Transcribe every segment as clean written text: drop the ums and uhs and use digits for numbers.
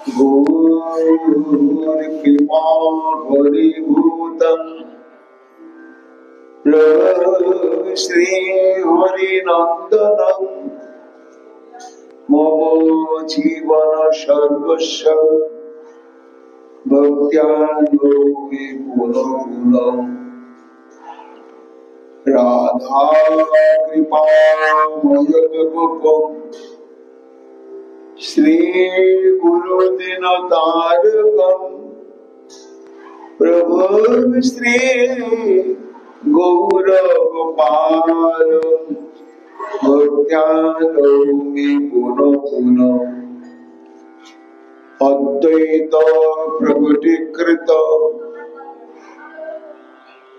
गौरकृपा हरिभूतम् श्री हरिनन्दनम् मम जीवन सर्वस्व भक्त्यानुमे पुनः राधा कृपामयगोपम् श्री गुरुदिनतारकम् प्रभु श्री गौरगोपालम् भक्त्यानुमे पुनः अद्वैत प्रकटीकृत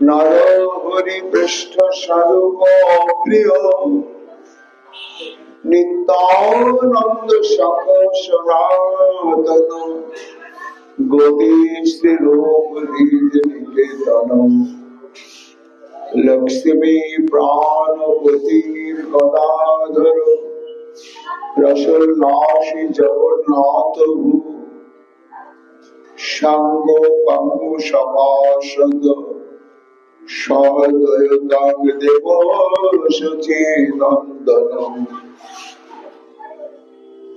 नर हरि पृष्ठ स्वरूप प्रिय नित्यानंद सख सनातन गोपी श्री रूप निकेतन लक्ष्मी प्राणपति गदाधर रसोल्लासी जगन्नाथ संगो पंगु सभासद सदयतांग देव सचिनंदनम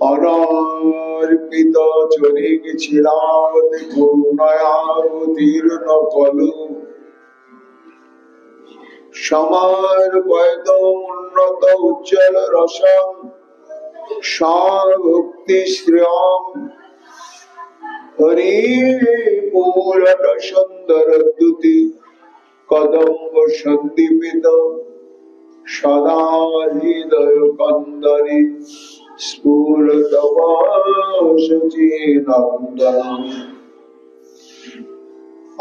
अनार्पित चरिक चिरावत करुणावतीर्ण कलु समर्पयत उन्नत उज्ज्वल रसम भक्ति श्रियम हरि पूरन सुंदर दुति कदम्ब संदीपित सदा हृदय कंदरी स्फुरतव सचिनंदनम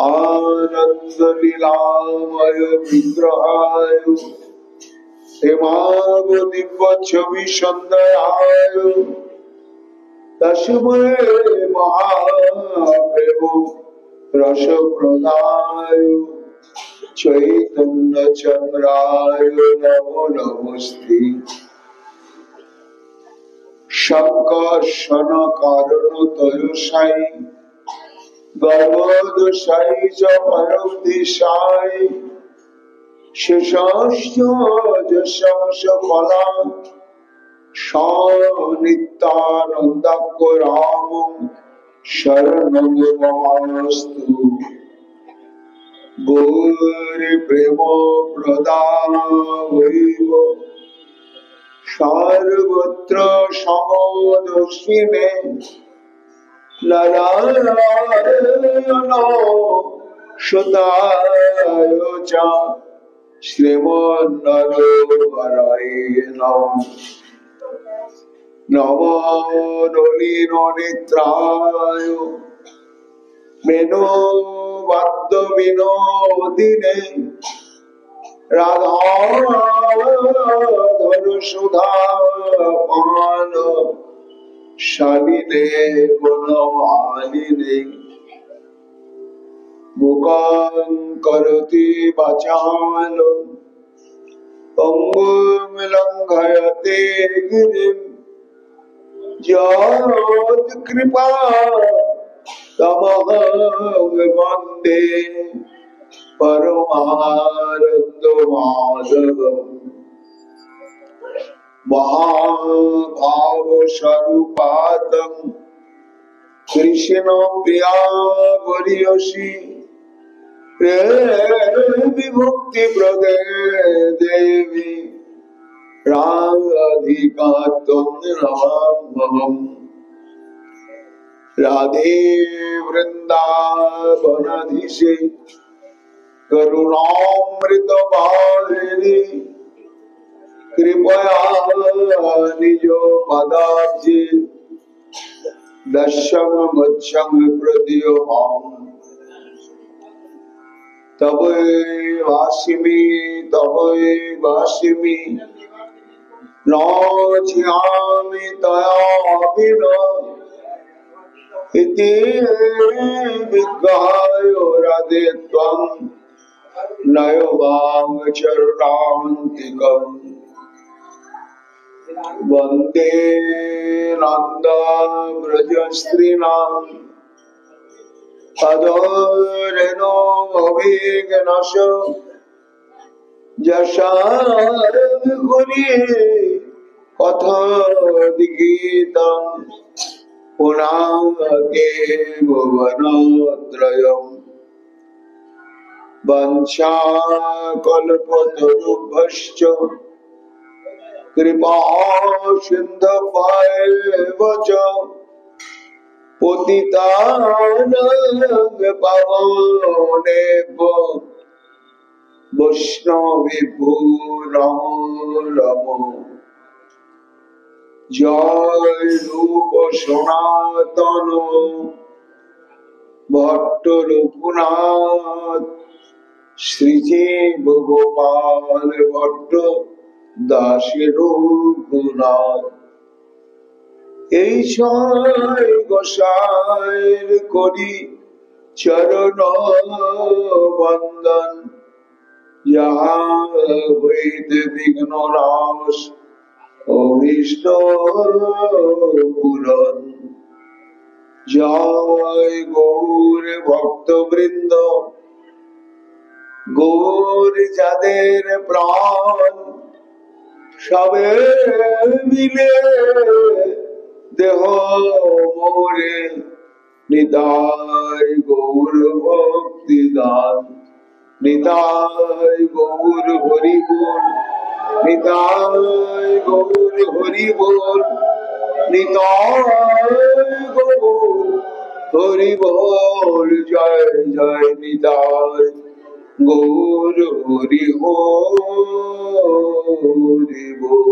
आनंद लीलामय विग्रहाय हेमावती छवि संदयाय तस्मै महाप्रभु रस प्रदाय चैतन्य चंद्राय नमो नमस्ते शंकर्षण कारण तय साई गर्भोदशाई च परम दिशाई शेषांश फला नित्यानंद राम शरणं ममास्तु गौरी प्रेम प्रदावैव सर्वत्र समदर्शिने नारायण सुताय च श्रीमन्नरहरये नमो नलिनो नेत्राय मेनोवाद्य विनोदिने राधाधनु सुधा पान शालिने गुणमालिने मुखं करोति वाचालं अंगुं लंघयते गिरिं यत्कृपा तमहं वन्दे परमानन्दमाधवम् महाभावस्वरूपातं कृष्णप्रियावरीयसी विमुक्तिप्रदे देवी राधिका त्वं नमाम्यहम् राधे वृंदावनाधीशे करुणामृत वारिणि कृपया निज पदाब्जे दशम वत्सं प्रदीयताम् तवैवासिमि न ज्ञामि तया विना इति विज्ञाय राधे त्वं नयवां चरणान्तिकम् वन्दे नन्द ব্রজস্ত্রীণাম আদরেণো অভিঘ্নস যশার্গুণী কথোদ্গীতম পুনাকে ভুবনত্রয়ম বঞ্চাকল্পতরুভ্যশ্চ কৃপা সিন্ধুভ্যেব চ পতিতানাং পাবনেভ্যো বৈষ্ণবেভ্যো নমো নমঃ। জয় রূপ সনাতন ভট্ট রঘুনাথ শ্রীজীব গোপাল ভট্ট দাসের রঘুনাথ। এই ছয় গোসাইর করি চরণ বন্দন, যাহা হইতে বিঘ্ন নাশ অভীষ্ট পূরণ। জয় গৌর ভক্তবৃন্দ, গৌর যাদের প্রাণ, সবে মিলে দেহ মোরে নিতাই গৌর ভক্তি দান। নিতাই গৌর হরি বল, নিতাই গৌর হরি বল, নিতাই গৌর হরি বল। জয় জয় নিতাই গৌর হরি হরি বল।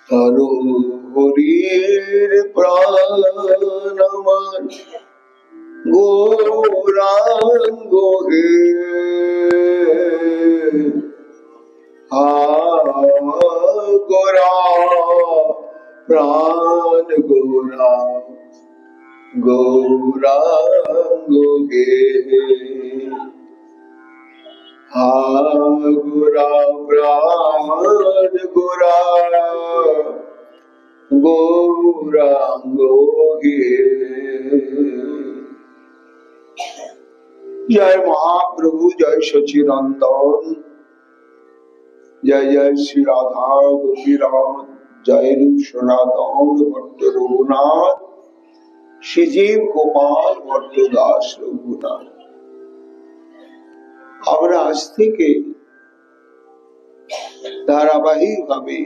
হরো হরির প্রাণ আমার গৌরাঙ্গ হে, গোরা প্রাণ গোরা গৌরাঙ্গ হে। গোরা প্রাণ গোরা গৌরাঙ্গ হে। জয় মহাপ্রভু, জয় সচিনন্দন, জয় জয় শ্রী রাধা গোপীনাথ, জয় রূপ সনাতন ভট্ট রঘুনাথ, শ্রীজীব গোপাল ভট্ট দাস রঘুনাথ। আমরা আজ থেকে ধারাবাহিক ভাবে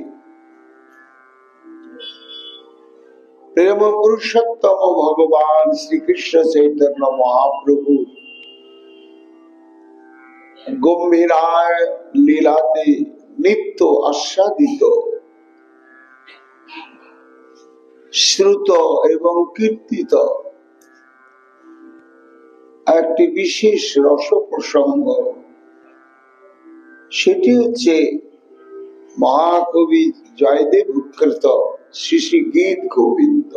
প্রেম পুরুষোত্তম ভগবান শ্রীকৃষ্ণ চৈতন্য মহাপ্রভু গম্ভীরায় লীলাতে নিত্য আস্বাদিত, শ্রুত এবং কীর্তিত একটি বিশেষ রস প্রসঙ্গ, সেটি হচ্ছে মহাকবি জয়দেব কৃত শ্রী শ্রী গীত গোবিন্দ।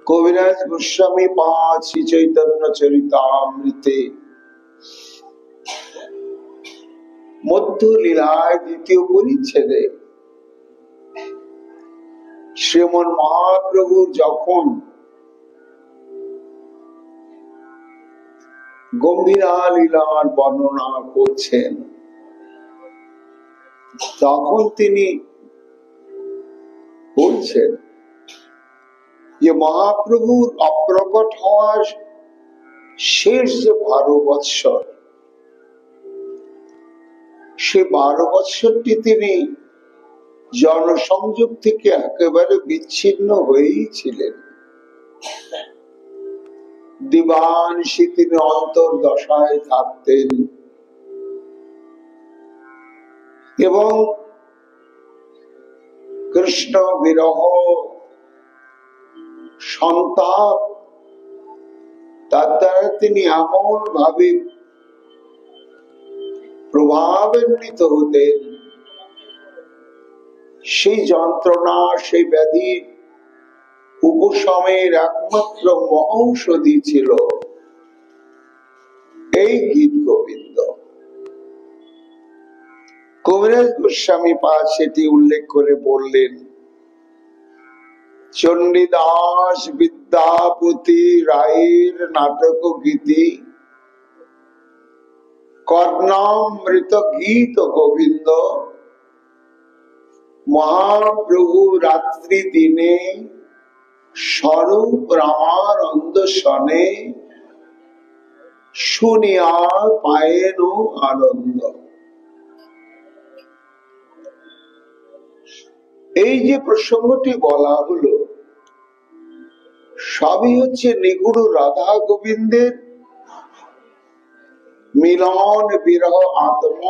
কবিরাজ গোস্বামী পাঁচ শ্রী চৈতন্য চরিতামৃতে মধ্য লীলায় দ্বিতীয় পরিচ্ছেদে শ্রীমন মহাপ্রভুর যখন গম্ভীরা লীলার বর্ণনা করছেন, তখন তিনি বলছেন যে মহাপ্রভুর অপ্রকট হওয়ার শেষ যে 12 বৎসর, সে 12 বৎসরটি তিনি জনসংযোগ থেকে একেবারে বিচ্ছিন্ন হয়েই ছিলেন। দিবানিশি তিনি অন্তর্দশায় থাকতেন এবং কৃষ্ণ বিরহ সন্তাপ তার দ্বারা তিনি এমন ভাবে প্রভাবান্বিত হতেন, সেই যন্ত্রণা সেই ব্যাধির উপশমের একমাত্র মহৌষধি ছিল এই গীত গোবিন্দ। কবিরাজ গোস্বামী পাদ সেটি উল্লেখ করে বললেন, চণ্ডীদাস বিদ্যাপতি রায়ের নাটক গীতি কর্ণামৃত গীত গোবিন্দ মহাপ্রভু রাত্রি দিনে স্বরূপ রামানন্দ সনে শুনিয়া পায়েন আনন্দ। এই যে প্রসঙ্গটি বলা হলো সবই হচ্ছে নিগুড় রাধা গোবিন্দের মিলন বিরহ আত্ম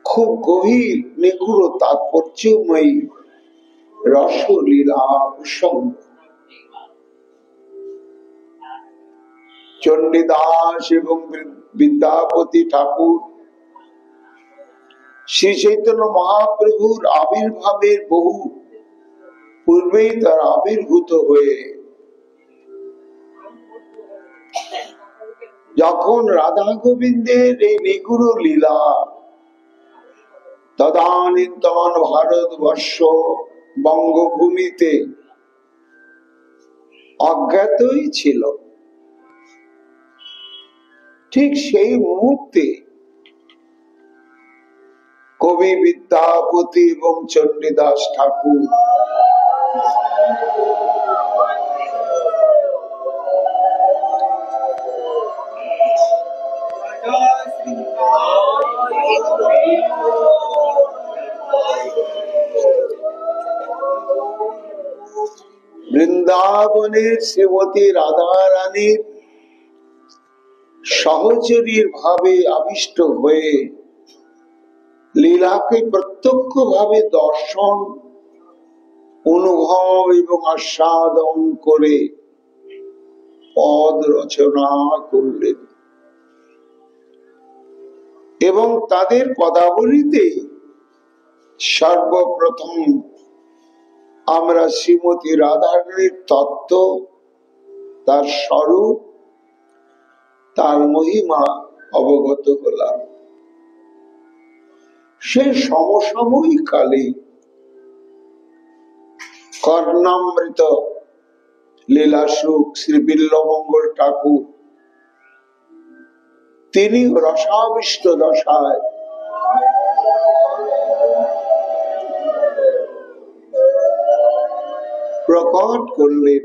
খুব গভীর নিগুড় তাৎপর্যময়ী রসলীলা প্রসঙ্গ। চণ্ডীদাস এবং বিদ্যাপতি ঠাকুর শ্রী চৈতন্য মহাপ্রভুর আবির্ভাবের বহু পূর্বেই তার আবির্ভূত হয়ে যখন রাধা গোবিন্দের এই নিগুড় লীলা তদানীন্তন ভারতবর্ষ বঙ্গভূমিতে অজ্ঞাতই ছিল, ঠিক সেই মুহূর্তে কবি বিদ্যাপতি এবং চণ্ডীদাস ঠাকুর বৃন্দাবনের শ্রীমতী রাধা রানীর সহচরীর ভাবে আবিষ্ট হয়ে লীলাকে প্রত্যক্ষ ভাবে দর্শন অনুভব এবং আস্বাদন করে পদ রচনা করলেন এবং তাদের পদাবলিতে সর্বপ্রথম আমরা শ্রীমতী রাধারানীর তত্ত্ব, তার স্বরূপ, তার মহিমা অবগত হলাম। সেই সমসাময়িক কালে কর্ণামৃত লীলাসুখ শ্রী বিল্লমঙ্গল ঠাকুর তিনি রসাবিষ্ট দশায় প্রকট করলেন।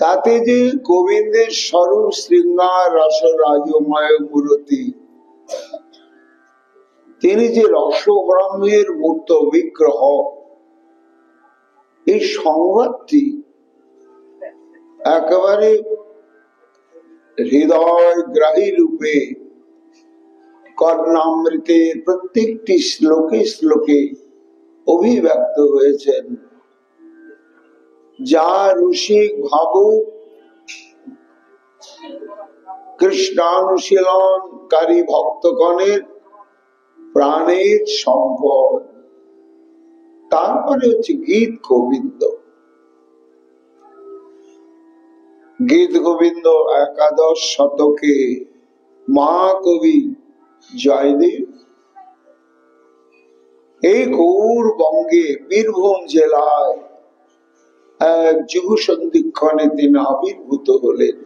তাতে যে গোবিন্দের স্বরূপ শৃঙ্গার রস রাজময় মূরতি, তিনি যে রস ব্রহ্মের মূর্ত বিগ্রহ, এই সংবাদটি একেবারে হৃদয় গ্রাহী রূপে কর্ণামৃতের প্রত্যেকটি শ্লোকে শ্লোকে অভিব্যক্ত হয়েছেন। যা রসিক ভাবুক কৃষ্ণানুশীলনকারী ভক্তগণের প্রাণের সম্পদ। তারপরে হচ্ছে গীত গোবিন্দ। গীত গোবিন্দ একাদশ শতকে মহাকবি জয়দেব এই গৌড়বঙ্গে বীরভূম জেলায় এক যুগ সন্ধিক্ষণে তিনি আবির্ভূত হলেন।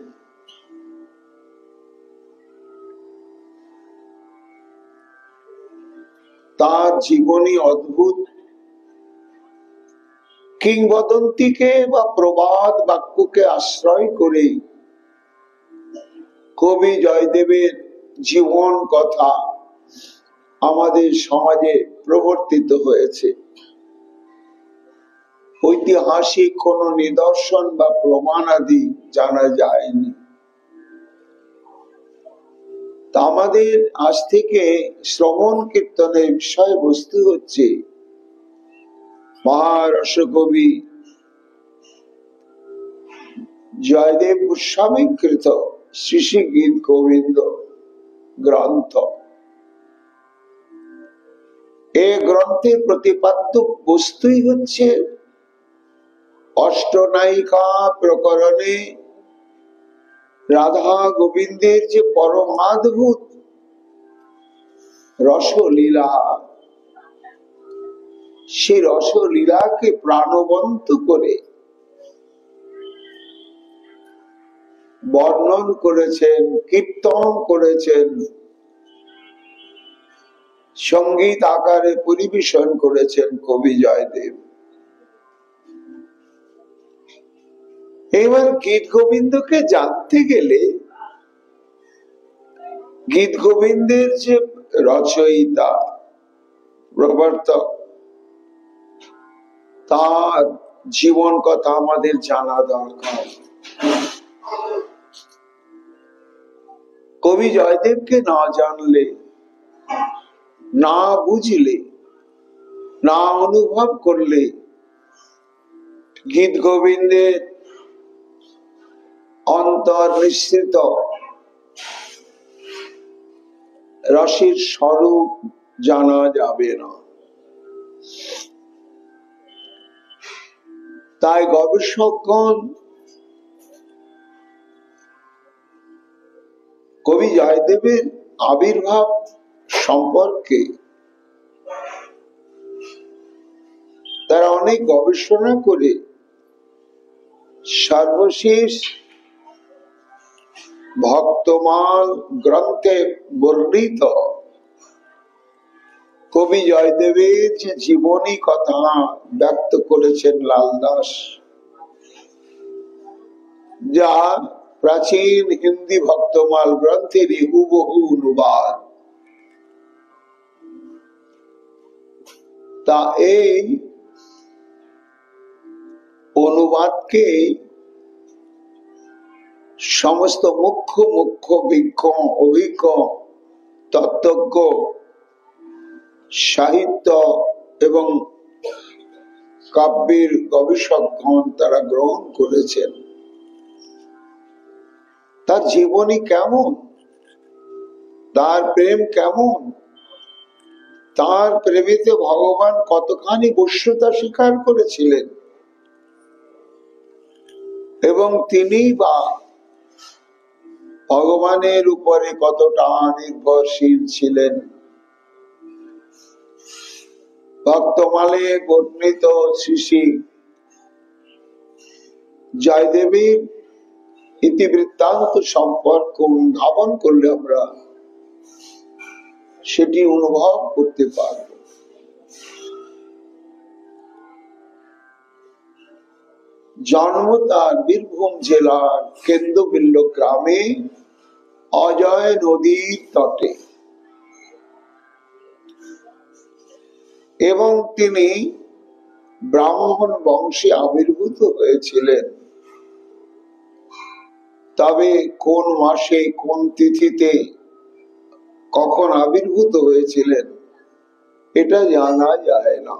তার জীবনী অদ্ভুত। কিংবদন্তিকে বা প্রবাদ বাক্যকে আশ্রয় করে কবি জয়দেবের জীবন কথা আমাদের সমাজে প্রবর্তিত হয়েছে। ঐতিহাসিক কোন নিদর্শন বা প্রমাণাদি জানা যায়নি। তা আমাদের আজ থেকে শ্রবণ কীর্তনের বিষয়বস্তু হচ্ছে মহারস কবি জয়দেব গোস্বামী কৃত শ্রী শ্রী গীত গোবিন্দ গ্রন্থ। এই গ্রন্থের প্রতিপাদ্য বস্তুই হচ্ছে অষ্টনায়িকা প্রকরণে রাধা গোবিন্দের যে পরমাদ্ভুত রসলীলা, সেই রসলীলাকে প্রাণবন্ত করে বর্ণন করেছেন, কীর্তন করেছেন, সঙ্গীত আকারে পরিবেশন করেছেন কবি জয়দেব। এবার গীত গোবিন্দকে জানতে গেলে গীত গোবিন্দের যে রচয়িতা, প্রবর্তক, তার জীবন কথা আমাদের জানা দরকার। কবি জয়দেবকে না জানলে, না বুঝলে, না অনুভব করলে গীত গোবিন্দের অন্তর্নিশ্চিত রসের স্বরূপ জানা যাবে না। তাই গবেষকগণ কবি জয়দেবের আবির্ভাব সম্পর্কে তারা অনেক গবেষণা করে সর্বশেষ ভক্তমাল গ্রন্থে বর্ণিত কবি জয়দেবের যে জীবনী কথা ব্যক্ত করেছেন লালদাস, যা প্রাচীন হিন্দি ভক্তমাল গ্রন্থের হুবহু অনুবাদ। তা এই অনুবাদকে সমস্ত মুখ্য মুখ্য বিজ্ঞ, অভিজ্ঞ, তত্ত্বজ্ঞ, সাহিত্য এবং কাব্যের গবেষকগণ তারা গ্রহণ করেছেন। তার জীবনী কেমন, তার প্রেম কেমন, তার প্রেমেতে ভগবান কতখানি বশ্যতা স্বীকার করেছিলেন এবং তিনি বা ভগবানের উপরে কতটা নির্ভরশীল ছিলেন, ভক্তমালে বর্ণিত শ্রী শ্রী জয়দেবের ইতিবৃত্তান্ত সম্পর্ক ধাবন করলে আমরা সেটি অনুভব করতে পারব। জন্ম তার বীরভূম জেলার কেন্দ্রবিল্ল গ্রামে অজয় নদীর তটে এবং তিনি ব্রাহ্মণ বংশে আবির্ভূত হয়েছিলেন। তবে কোন মাসে, কোন তিথিতে, কখন আবির্ভূত হয়েছিলেন এটা জানা যায় না।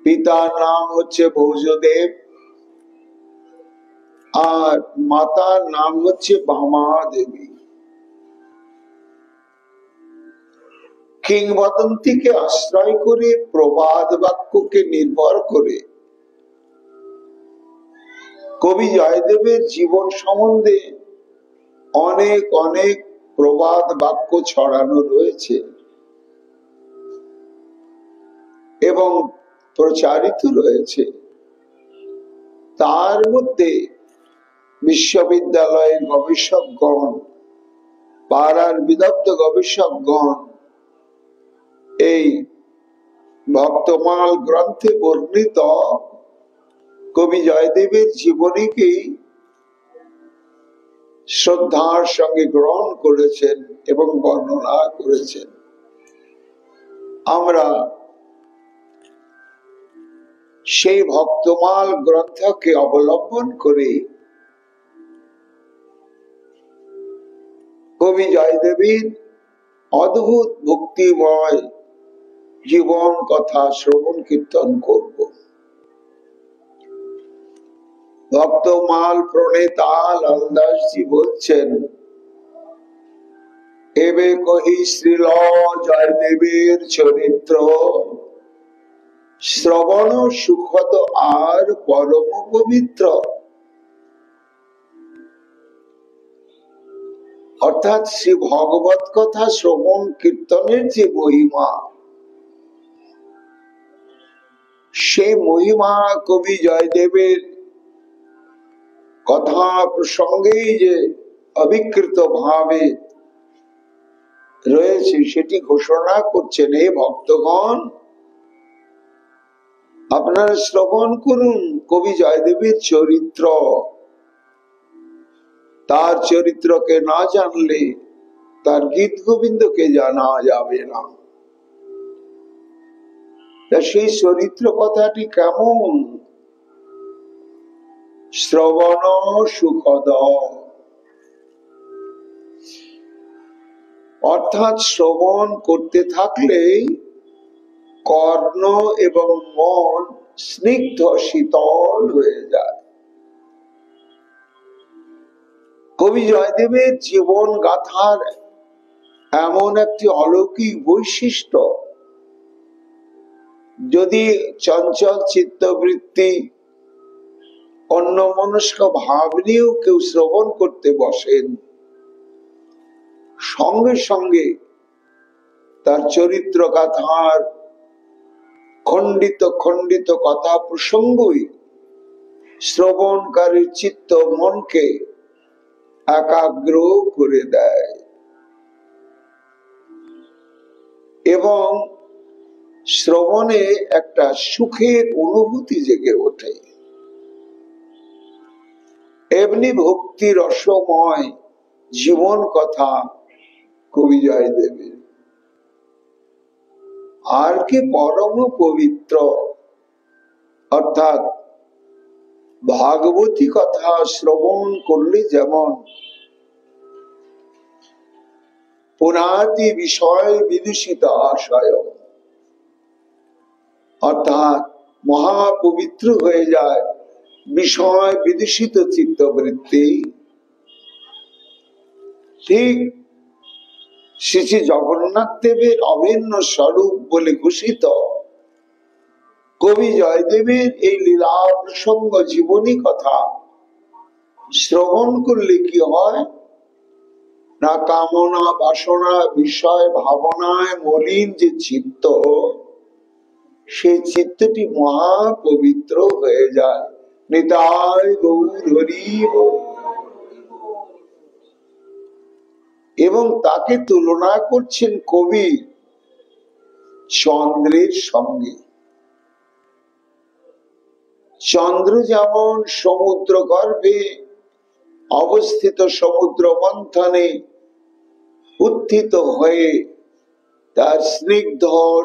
পিতার নাম হচ্ছে ভৌজদেব আর মাতার নাম হচ্ছে বামা দেবী। কিংবদন্তিকে আশ্রয় করে, প্রবাদ বাক্যকে নির্ভর করে কবি জয়দেবের জীবন সম্বন্ধে অনেক অনেক প্রবাদ বাক্য ছড়ানো রয়েছে এবং প্রচারিত রয়েছে। তার মধ্যে বিশ্ববিদ্যালয়ের গবেষকগণ, পাড়ার বিদগ্ধ গবেষকগণ এই ভক্তমাল গ্রন্থে বর্ণিত কবি জয়দেবের জীবনীকেই শ্রদ্ধার সঙ্গে গ্রহণ করেছেন এবং বর্ণনা করেছেন। আমরা সেই ভক্তমাল গ্রন্থকে অবলম্বন করে কবি জয়দেবের অদ্ভুত ভক্তিময় জীবন কথা শ্রবণ কীর্তন করব। ভক্তমাল প্রণেতা লালদাসজি বলছেন, এবে কহি শ্রীল জয়দেবের চরিত্র, শ্রবণ সুখদ আর পরম পবিত্র। অর্থাৎ শ্রী ভগবত কথা শ্রবণ কীর্তনের যে মহিমা, সেই মহিমা কবি জয়দেবের কথা প্রসঙ্গেই যে অবিকৃত ভাবে রয়েছে সেটি ঘোষণা করছেন। হে ভক্তগণ, আপনারা শ্রবণ করুন কবি জয়দেবের চরিত্র। তার চরিত্রকে না জানলে তার গীত গোবিন্দকে জানা যাবে না। সেই চরিত্র কথাটি কেমন? শ্রবণ সুখদ, অর্থাৎ শ্রবণ করতে থাকলে কর্ণ এবং মন স্নিগ্ধ শীতল হয়ে যায়। কবি জয়দেবের জীবন গাথার এমন একটি অলৌকিক বৈশিষ্ট্য, যদি চঞ্চল চিত্তবৃত্তি অন্যমনস্ক ভাব নিয়েও কেউ শ্রবণ করতে বসেন, সঙ্গে সঙ্গে তার চরিত্র গাথার খণ্ডিত খণ্ডিত কথা প্রসঙ্গই শ্রবণকারীর চিত্ত মনকে একাগ্র করে দেয় এবং শ্রবণে একটা সুখের অনুভূতি জেগে ওঠে। এমনি ভক্তি রসময় জীবন কথা কবি জয়দেবের। আর কি পরম পবিত্র, অর্থাৎ ভাগবতী কথা শ্রবণ করলে যেমন পুনাতি বিষয় বিদূষিত আশয়, অর্থাৎ মহাপবিত্র হয়ে যায় বিষয় বিদূষিত চিত্তবৃত্তি, ঠিক শ্রী শ্রী জগন্নাথ দেবের অভিন্ন স্বরূপ বলে ঘোষিত কবি জয়দেবের এই লীলা প্রসঙ্গ জীবনী কথা শ্রবণ করলে কি হয় না, কামনা বাসনা বিষয় ভাবনায় মলিন যে চিত্ত, সেই চিত্তটি মহাপবিত্র হয়ে যায়। নিতাই গৌর হরি বল। এবং তাকে তুলনা করছেন কবি চন্দ্রের সঙ্গে। চন্দ্র যেমন সমুদ্র গর্ভে অবস্থিত সমুদ্র মন্থনে উত্থিত হয়ে তার স্নিগ্ধ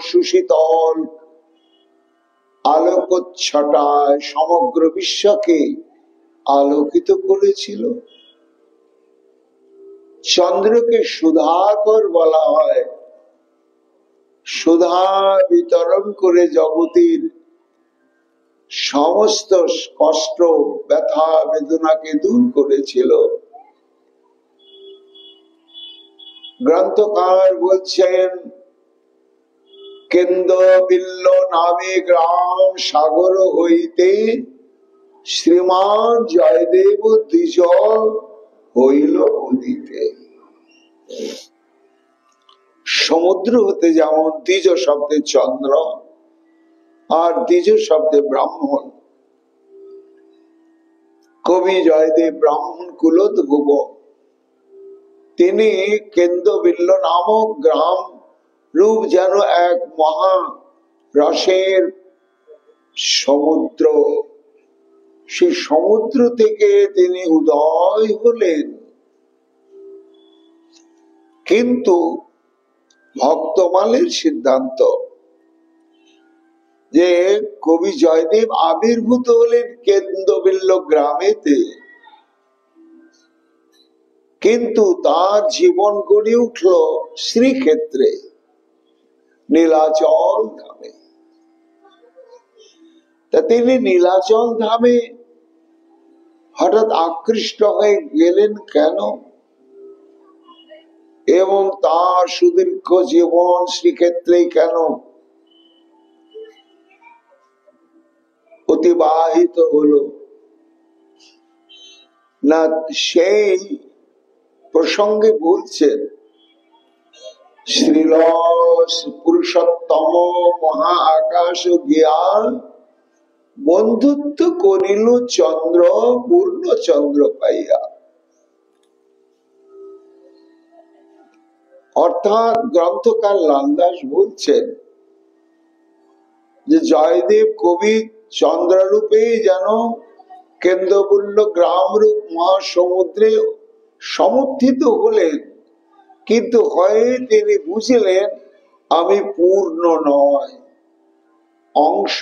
সুশীতল আলোকচ্ছটায় সমগ্র বিশ্বকে আলোকিত করেছিল, চন্দ্রকে সুধাকর বলা হয়। সুধা বিতরণ করে জগতের সমস্ত কষ্ট ব্যথা বেদনাকে দূর করেছিল। গ্রন্থকার বলছেন, কেন্দ্র বিল্ল নামে গ্রাম সাগর হইতে শ্রীমান জয়দেব দ্বিজ হইল উদিতে। সমুদ্র হতে যেমন দ্বিজ শব্দে চন্দ্র আর দ্বিজ শব্দে ব্রাহ্মণ, কবি জয়দেব ব্রাহ্মণ কুলোদ্ভুব। তিনি কেন্দ্রবিল্ল নামক গ্রাম রূপ যেন এক মহা রসের সমুদ্র, সেই সমুদ্র থেকে তিনি উদয় হলেন। কিন্তু ভক্তমালের সিদ্ধান্ত যে কবি জয়দেব আবির্ভূত হলেন কেন্দ্রবিল্ল গ্রামেতে, কিন্তু তার জীবন গড়ে উঠল শ্রীক্ষেত্রে নীলাচল ধামে। তা তিনি নীলাচল ধামে হঠাৎ আকৃষ্ট হয়ে গেলেন কেন, এবং তার সুদীর্ঘ জীবন শ্রীক্ষেত্রে কেন অতিবাহিত হলো না, সেই প্রসঙ্গে বলছেন, শ্রীল পুরুষোত্তম মহা আকাশ জ্ঞান বন্ধুত্ব করিল চন্দ্র পূর্ণ চন্দ্র পাইয়া। অর্থাৎ গ্রন্থকার লালদাস বলছেন যে জয়দেব কবি চন্দ্ররূপে যেন কেন্দ্রবুল্ল গ্রাম রূপ মহাসমুদ্রে সমর্থিত হলেন, কিন্তু হয়ে তিনি বুঝলেন আমি পূর্ণ নয়, অংশ।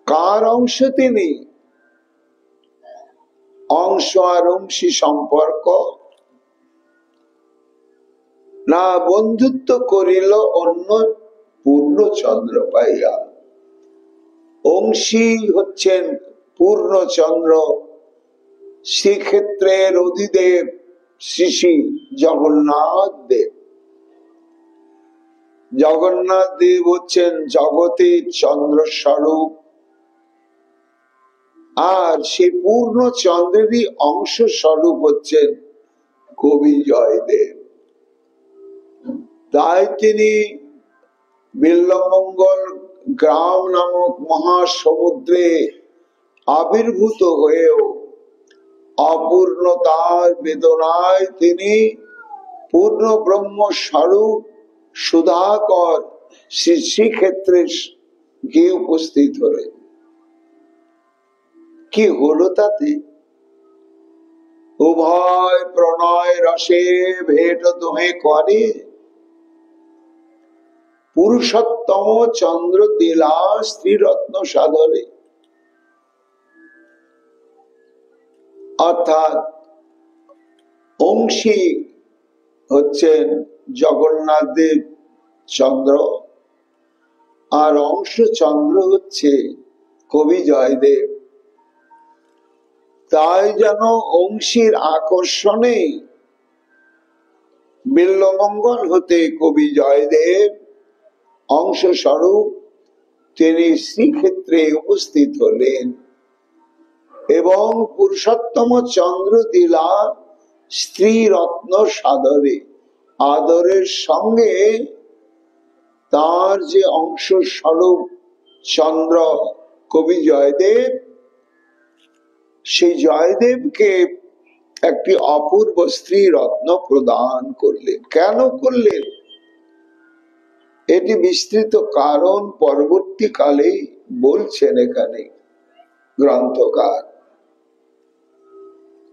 কার অংশ তিনি? অংশ আর অংশী সম্পর্ক না, বন্ধুত্ব করিল অন্য পূর্ণচন্দ্র পাইয়া। অংশী হচ্ছেন পূর্ণচন্দ্র, শ্রীক্ষেত্রের অধিদেব শ্রী জগন্নাথ দেব। জগন্নাথ দেব হচ্ছেন জগতের চন্দ্র স্বরূপ, আর সেই পূর্ণ চন্দ্রেরই অংশ স্বরূপ হচ্ছেন কবি জয়দেব। তাই তিনি বিল্বমঙ্গল গ্রাম নামক মহাসমুদ্রে আবির্ভূত হয়েও অপূর্ণতার বেদনায় তিনি পূর্ণ ব্রহ্ম স্বরূপ সুধাকর শ্রী শ্রীক্ষেত্রে গিয়ে উপস্থিত হলেন। কি হলো তাতে? উভয় প্রণয় রসে ভেট দোহে করে, পুরুষোত্তম চন্দ্র দিলা স্ত্রীরত্ন সাধরে। অর্থাৎ অংশী হচ্ছেন জগন্নাথ দেব চন্দ্র, আর অংশ চন্দ্র হচ্ছে কবি জয়দেব। তাই যেন অংশীর আকর্ষণে বিল্বমঙ্গল হতে কবি জয়দেব অংশ স্বরূপ তিনি শ্রীক্ষেত্রে উপস্থিত হলেন এবং পুরুষোত্তম চন্দ্র দিলা স্ত্রী রত্ন সাদরে, আদরের সঙ্গে তার যে অংশ স্বরূপ চন্দ্র কবি জয়দেব, সেই জয়দেবকে একটি অপূর্ব স্ত্রী রত্ন প্রদান করলেন। কেন করলেন? এটি বিস্তৃত কারণ পরবর্তীকালে বলছেন এখানে গ্রন্থকার।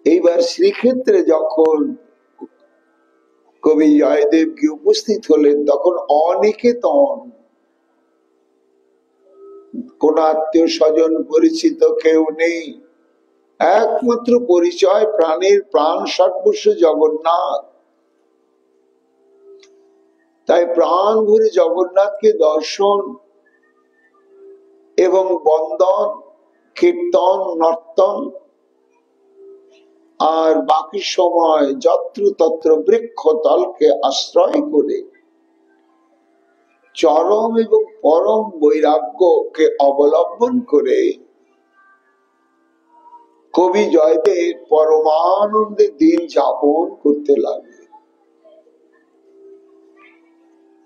এইবার শ্রীক্ষেত্রে যখন কবি জয়দেব কি উপস্থিত হলেন, তখন অনিকেতন, কোন আত্মীয় স্বজন পরিচিত কেউ নেই, একমাত্র পরিচয় প্রাণীর প্রাণ সর্বস্ব জগন্নাথ। তাই প্রাণ ভরে জগন্নাথকে দর্শন এবং বন্দন, কীর্তন, নর্তন আর বাকি সময় যত্র তত্র বৃক্ষতলকে আশ্রয় করে চরম এবং পরম বৈরাগ্যকে অবলম্বন করে কবি জয়দেব পরমানন্দে দিন যাপন করতে লাগলেন।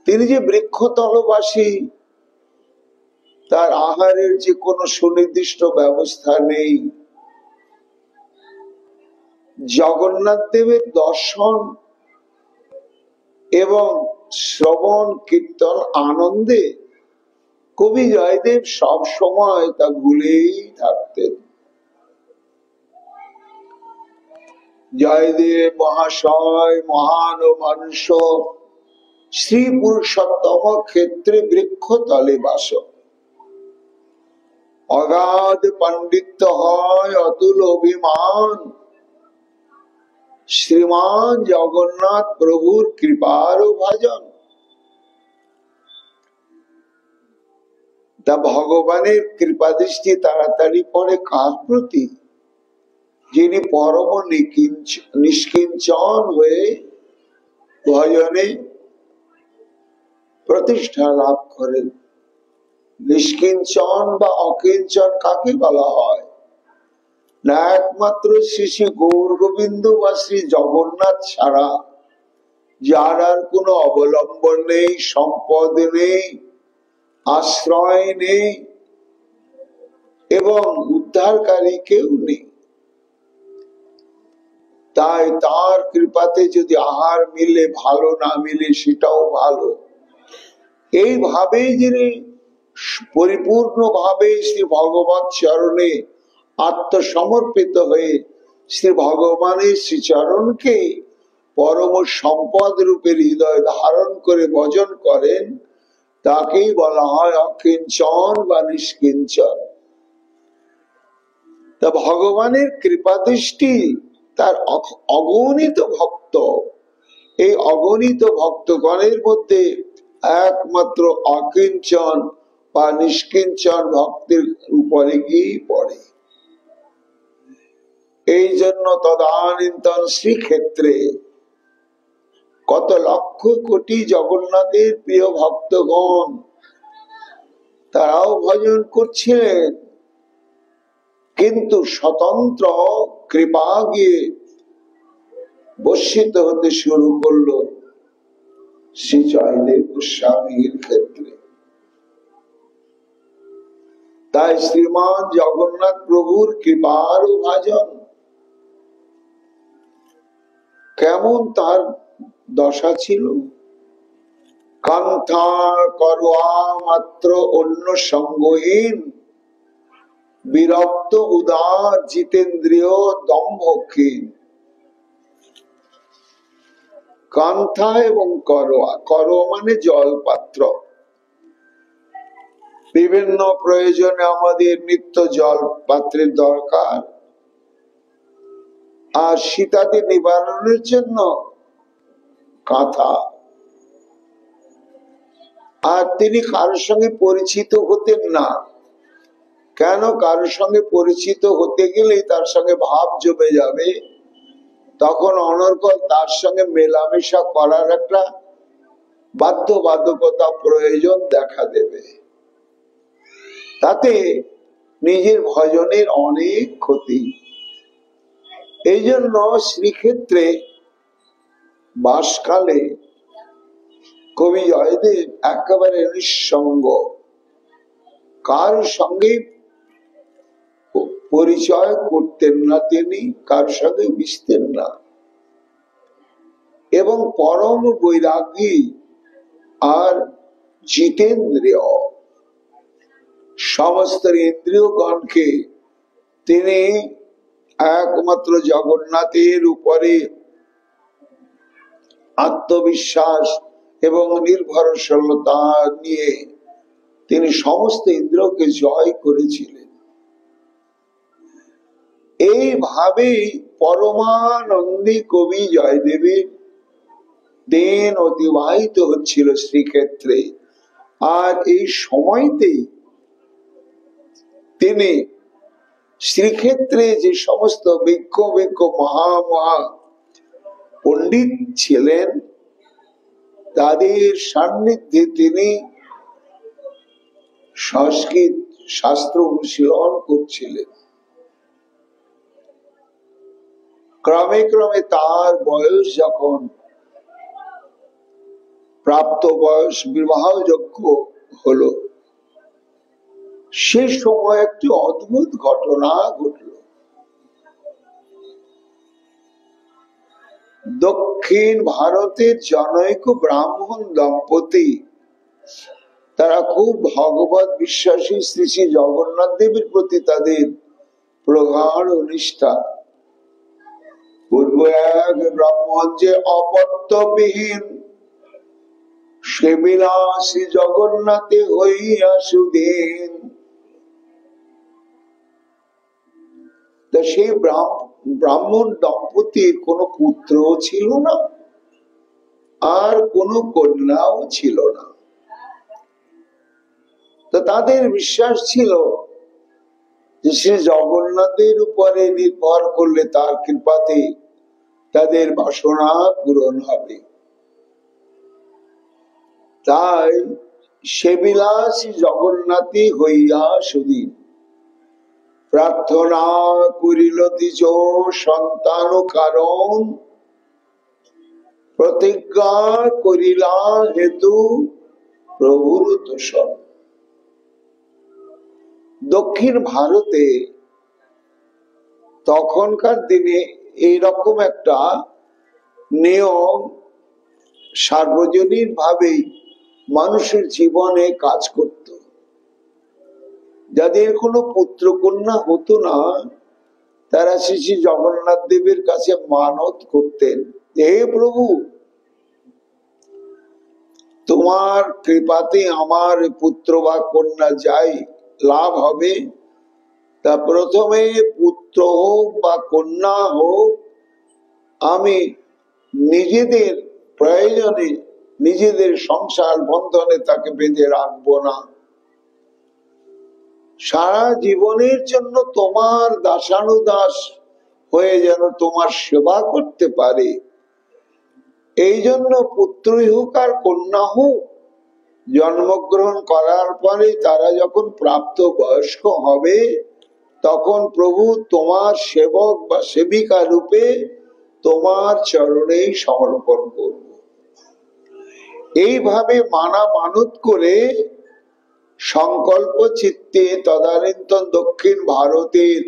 তিনি যে বৃক্ষতলবাসী, তার আহারের যে কোনো সুনির্দিষ্ট ব্যবস্থা নেই। জগন্নাথ দেবের দর্শন এবং শ্রবণ কীর্তন আনন্দে কবি জয়দেব সব সময় তা ভুলেই থাকতেন। জয়দেব মহাশয় মহান মানুষ শ্রী পুরুষোত্তম ক্ষেত্রে বৃক্ষতলে বাস। অগাধ পাণ্ডিত্য হয় অতুল অভিমান, শ্রীমান জগন্নাথ প্রভুর কৃপার ভাজন। তা ভগবানের কৃপা দৃষ্টি তাড়াতাড়ি পড়ে কার প্রতি? যিনি পরম নিষ্কিঞ্চন হয়ে ভজনে প্রতিষ্ঠা লাভ করেন। নিষ্কিঞ্চন বা অকিঞ্চন কাকে বলা হয়? না একমাত্র শ্রী শ্রী গৌর গোবিন্দ বা শ্রী জগন্নাথ ছাড়া যার আর কোনো অবলম্বন নেই, সম্পদ নেই, আশ্রয় নেই এবং উদ্ধারকারী কেউ নেই। তাই তার কৃপাতে যদি আহার মিলে, ভালো না মিলে সেটাও ভালো, এইভাবে যিনি পরিপূর্ণ ভাবে শ্রী ভগবত চরণে আত্মসমর্পিত হয়ে শ্রী ভগবানের শ্রীচরণকে পরম সম্পদ রূপে হৃদয় ধারণ করে ভজন করেন, তাকেই বলা হয় অকিঞ্চন বা নিষ্কিঞ্চন। তা ভগবানের কৃপা দৃষ্টি তার অগণিত ভক্ত, এই অগণিত ভক্তগণের মধ্যে একমাত্র অকিঞ্চন বা নিষ্কিঞ্চন ভক্তের উপরে গিয়ে পড়ে। এই জন্য তদানীন্তন শ্রীক্ষেত্রে কত লক্ষ কোটি জগন্নাথের প্রিয় ভক্তগণ তারাও ভজন করছিলেন, কিন্তু স্বতন্ত্র কৃপা গিয়ে বর্ষিত হতে শুরু করলো শ্রী জয়দেব গোস্বামীর ক্ষেত্রে। তাই শ্রীমান জগন্নাথ প্রভুর কৃপার ভাজন কেমন তার দশা ছিল। কান্থা করোয়া মাত্র অন্য সঙ্গহীন, বিরক্ত উদার জিতেন্দ্রীয় দম্ভক্ষীন। কান্থা এবং করোয়া, করোয়া মানে জল পাত্র, বিভিন্ন প্রয়োজনে আমাদের নিত্য জল পাত্রের দরকার, আর শীতাদি নিবারণের জন্য কাঁথা। আর তিনি কারোর সঙ্গে পরিচিত হতেন না, কেন? কারোর সঙ্গে পরিচিত হতে গেলেই তার সঙ্গে ভাব জমে যাবে, তখন অনর্গল তার সঙ্গে মেলামেশা করার একটা বাধ্যবাধকতা প্রয়োজন দেখা দেবে, তাতে নিজের ভজনের অনেক ক্ষতি। এই জন্য শ্রীক্ষেত্রে বাসকালে কবি জয়দেব একেবারে নিঃসঙ্গ, কার সঙ্গে পরিচয় করতেন না, তিনি কার সঙ্গে মিশতেন না, এবং পরম বৈরাগী আর জিতেন্দ্রিয় সমস্ত ইন্দ্রিয়গণকে তিনি একমাত্র জগন্নাথের উপরে আত্মবিশ্বাস এবং নির্ভরশীলতা নিয়ে তিনি সমস্ত ইন্দ্রকে জয় করেছিলেন। এইভাবেই পরমানন্দী কবি জয়দেবের দিন অতিবাহিত হচ্ছিল শ্রীক্ষেত্রে। আর এই সময়তেই তিনি শ্রীক্ষেত্রে যে সমস্ত বিজ্ঞ বিজ্ঞ মহা মহা পণ্ডিত ছিলেন তাদের সান্নিধ্যে তিনি সংস্কৃত শাস্ত্র অনুশীলন করছিলেন। ক্রমে ক্রমে তার বয়স যখন প্রাপ্ত বয়স, বিবাহযোগ্য হলো, সে সময় একটি অদ্ভুত ঘটনা ঘটল। দক্ষিণ ভারতের জনৈক ব্রাহ্মণ দম্পতি, তারা খুব ভগবত বিশ্বাসী, শ্রী শ্রী জগন্নাথ দেবের প্রতি তাদের প্রগাঢ় নিষ্ঠা। পূর্ব এক ব্রাহ্মণ যে অপত্যবিহীন, সে বিলাসী জগন্নাথে হইয়া সুধীন। তা সেই ব্রাহ্মণ দম্পতির কোনো পুত্র ছিল না, আর কোনো কন্যাও ছিল না। তো তাদের বিশ্বাস ছিল যে শ্রী জগন্নাথের উপরে নির্ভর করলে তার কৃপাতে তাদের বাসনা পূরণ হবে। তাই সে বিলাসী জগন্নাথই হইয়া সুধীন। প্রার্থনা করিল দ্বিজ সন্তান কারণ, প্রতিজ্ঞা করিলা হেতু প্রভুর তোষণ। দক্ষিণ ভারতে তখনকার দিনে এইরকম একটা নিয়ম সার্বজনীন ভাবে মানুষের জীবনে কাজ করত। যাদের কোনো পুত্র কন্যা হতো না, তারা শ্রী জগন্নাথ দেবের কাছে মানত করতেন, হে প্রভু, তোমার কৃপাতে আমার পুত্র বা কন্যা যাই লাভ হবে, তা প্রথমে পুত্র হোক বা কন্যা হোক, আমি নিজেদের প্রয়োজনে নিজেদের সংসার বন্ধনে তাকে বেঁধে রাখবো না, সারা জীবনের জন্য তোমার দাসানুদাস হয়ে যেন তোমার সেবা করতে পারে। এই জন্য পুত্রই হোক আর কন্যা হোক, জন্মগ্রহণ করার পরে তারা যখন প্রাপ্ত বয়স্ক হবে, তখন প্রভু তোমার সেবক বা সেবিকা রূপে তোমার চরণেই সমর্পণ করব। এইভাবে মানা মানত করে সংকল্প চিত্তে তদানীন্তন দক্ষিণ ভারতের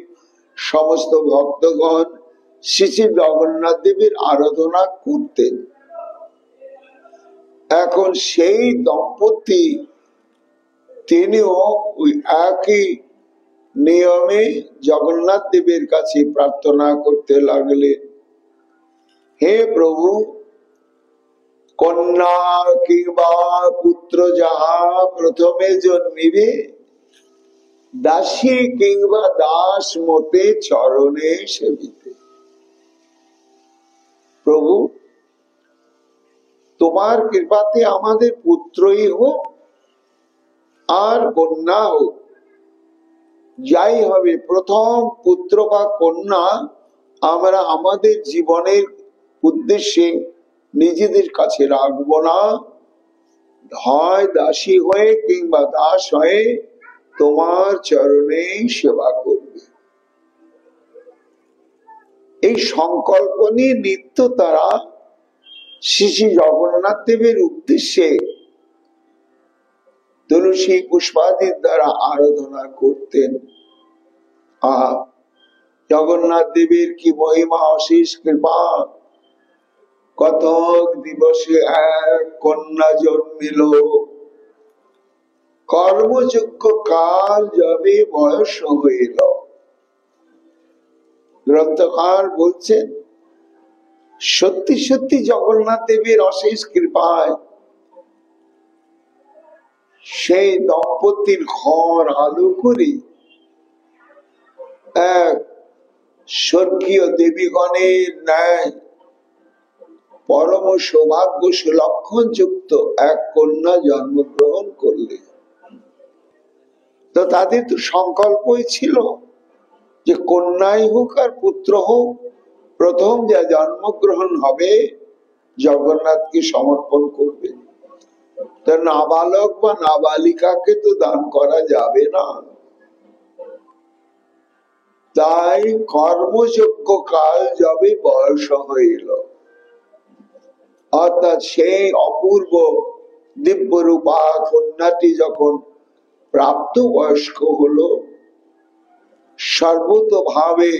সমস্ত ভক্তগণ শ্রী শ্রী জগন্নাথ দেবের আরাধনা করতেন। এখন সেই দম্পতি তিনিও ওই একই নিয়মে জগন্নাথ দেবের কাছে প্রার্থনা করতে লাগলেন, হে প্রভু, কন্যা কিংবা পুত্র যাহা প্রথমে জন্মিবে, দাসী কিংবা দাস মতে চরণে সেবিতে। প্রভু, তোমার কৃপাতে আমাদের পুত্রই হোক আর কন্যা হোক, যাই হবে, প্রথম পুত্র বা কন্যা আমরা আমাদের জীবনের উদ্দেশ্যে নিজেদের কাছে রাখবো না, হয় দাসী হয়ে কিংবা দাস হয়ে তোমার চরণে সেবা করবে। এই সংকল্প নিয়ে নিত্য তারা শ্রী শ্রী জগন্নাথ দেবের উদ্দেশ্যে তুলসী পুষ্পাদির দ্বারা আরাধনা করতেন। জগন্নাথ দেবের কি মহিমা, অশেষ কৃপা! কতক দিবসে এক কন্যা জন্মিল, কর্মযোগ্য কাল যাবে বয়স হইল। গ্রন্থকার বলছেন, সত্যি সত্যি জগন্নাথ দেবের অশেষ কৃপায় সেই দম্পতির ঘর আলো করে এক স্বর্গীয় দেবীগণের ন্যায় পরম সৌভাগ্য সুলক্ষণ যুক্ত এক কন্যা জন্মগ্রহণ করলে। তো তাদের তো সংকল্পই ছিল যে কন্যাই হোক আর পুত্র হোক, প্রথম যা জন্মগ্রহণ হবে জগন্নাথকে সমর্পণ করবে। তো নাবালক বা নাবালিকাকে তো দান করা যাবে না, তাই কর্মযোগ্য কাল যাবে বয়স হইল, অর্থাৎ সেই অপূর্ব দিব্য রূপা কন্যাটি যখন প্রাপ্ত বয়স্ক হলো, সর্বতোভাবে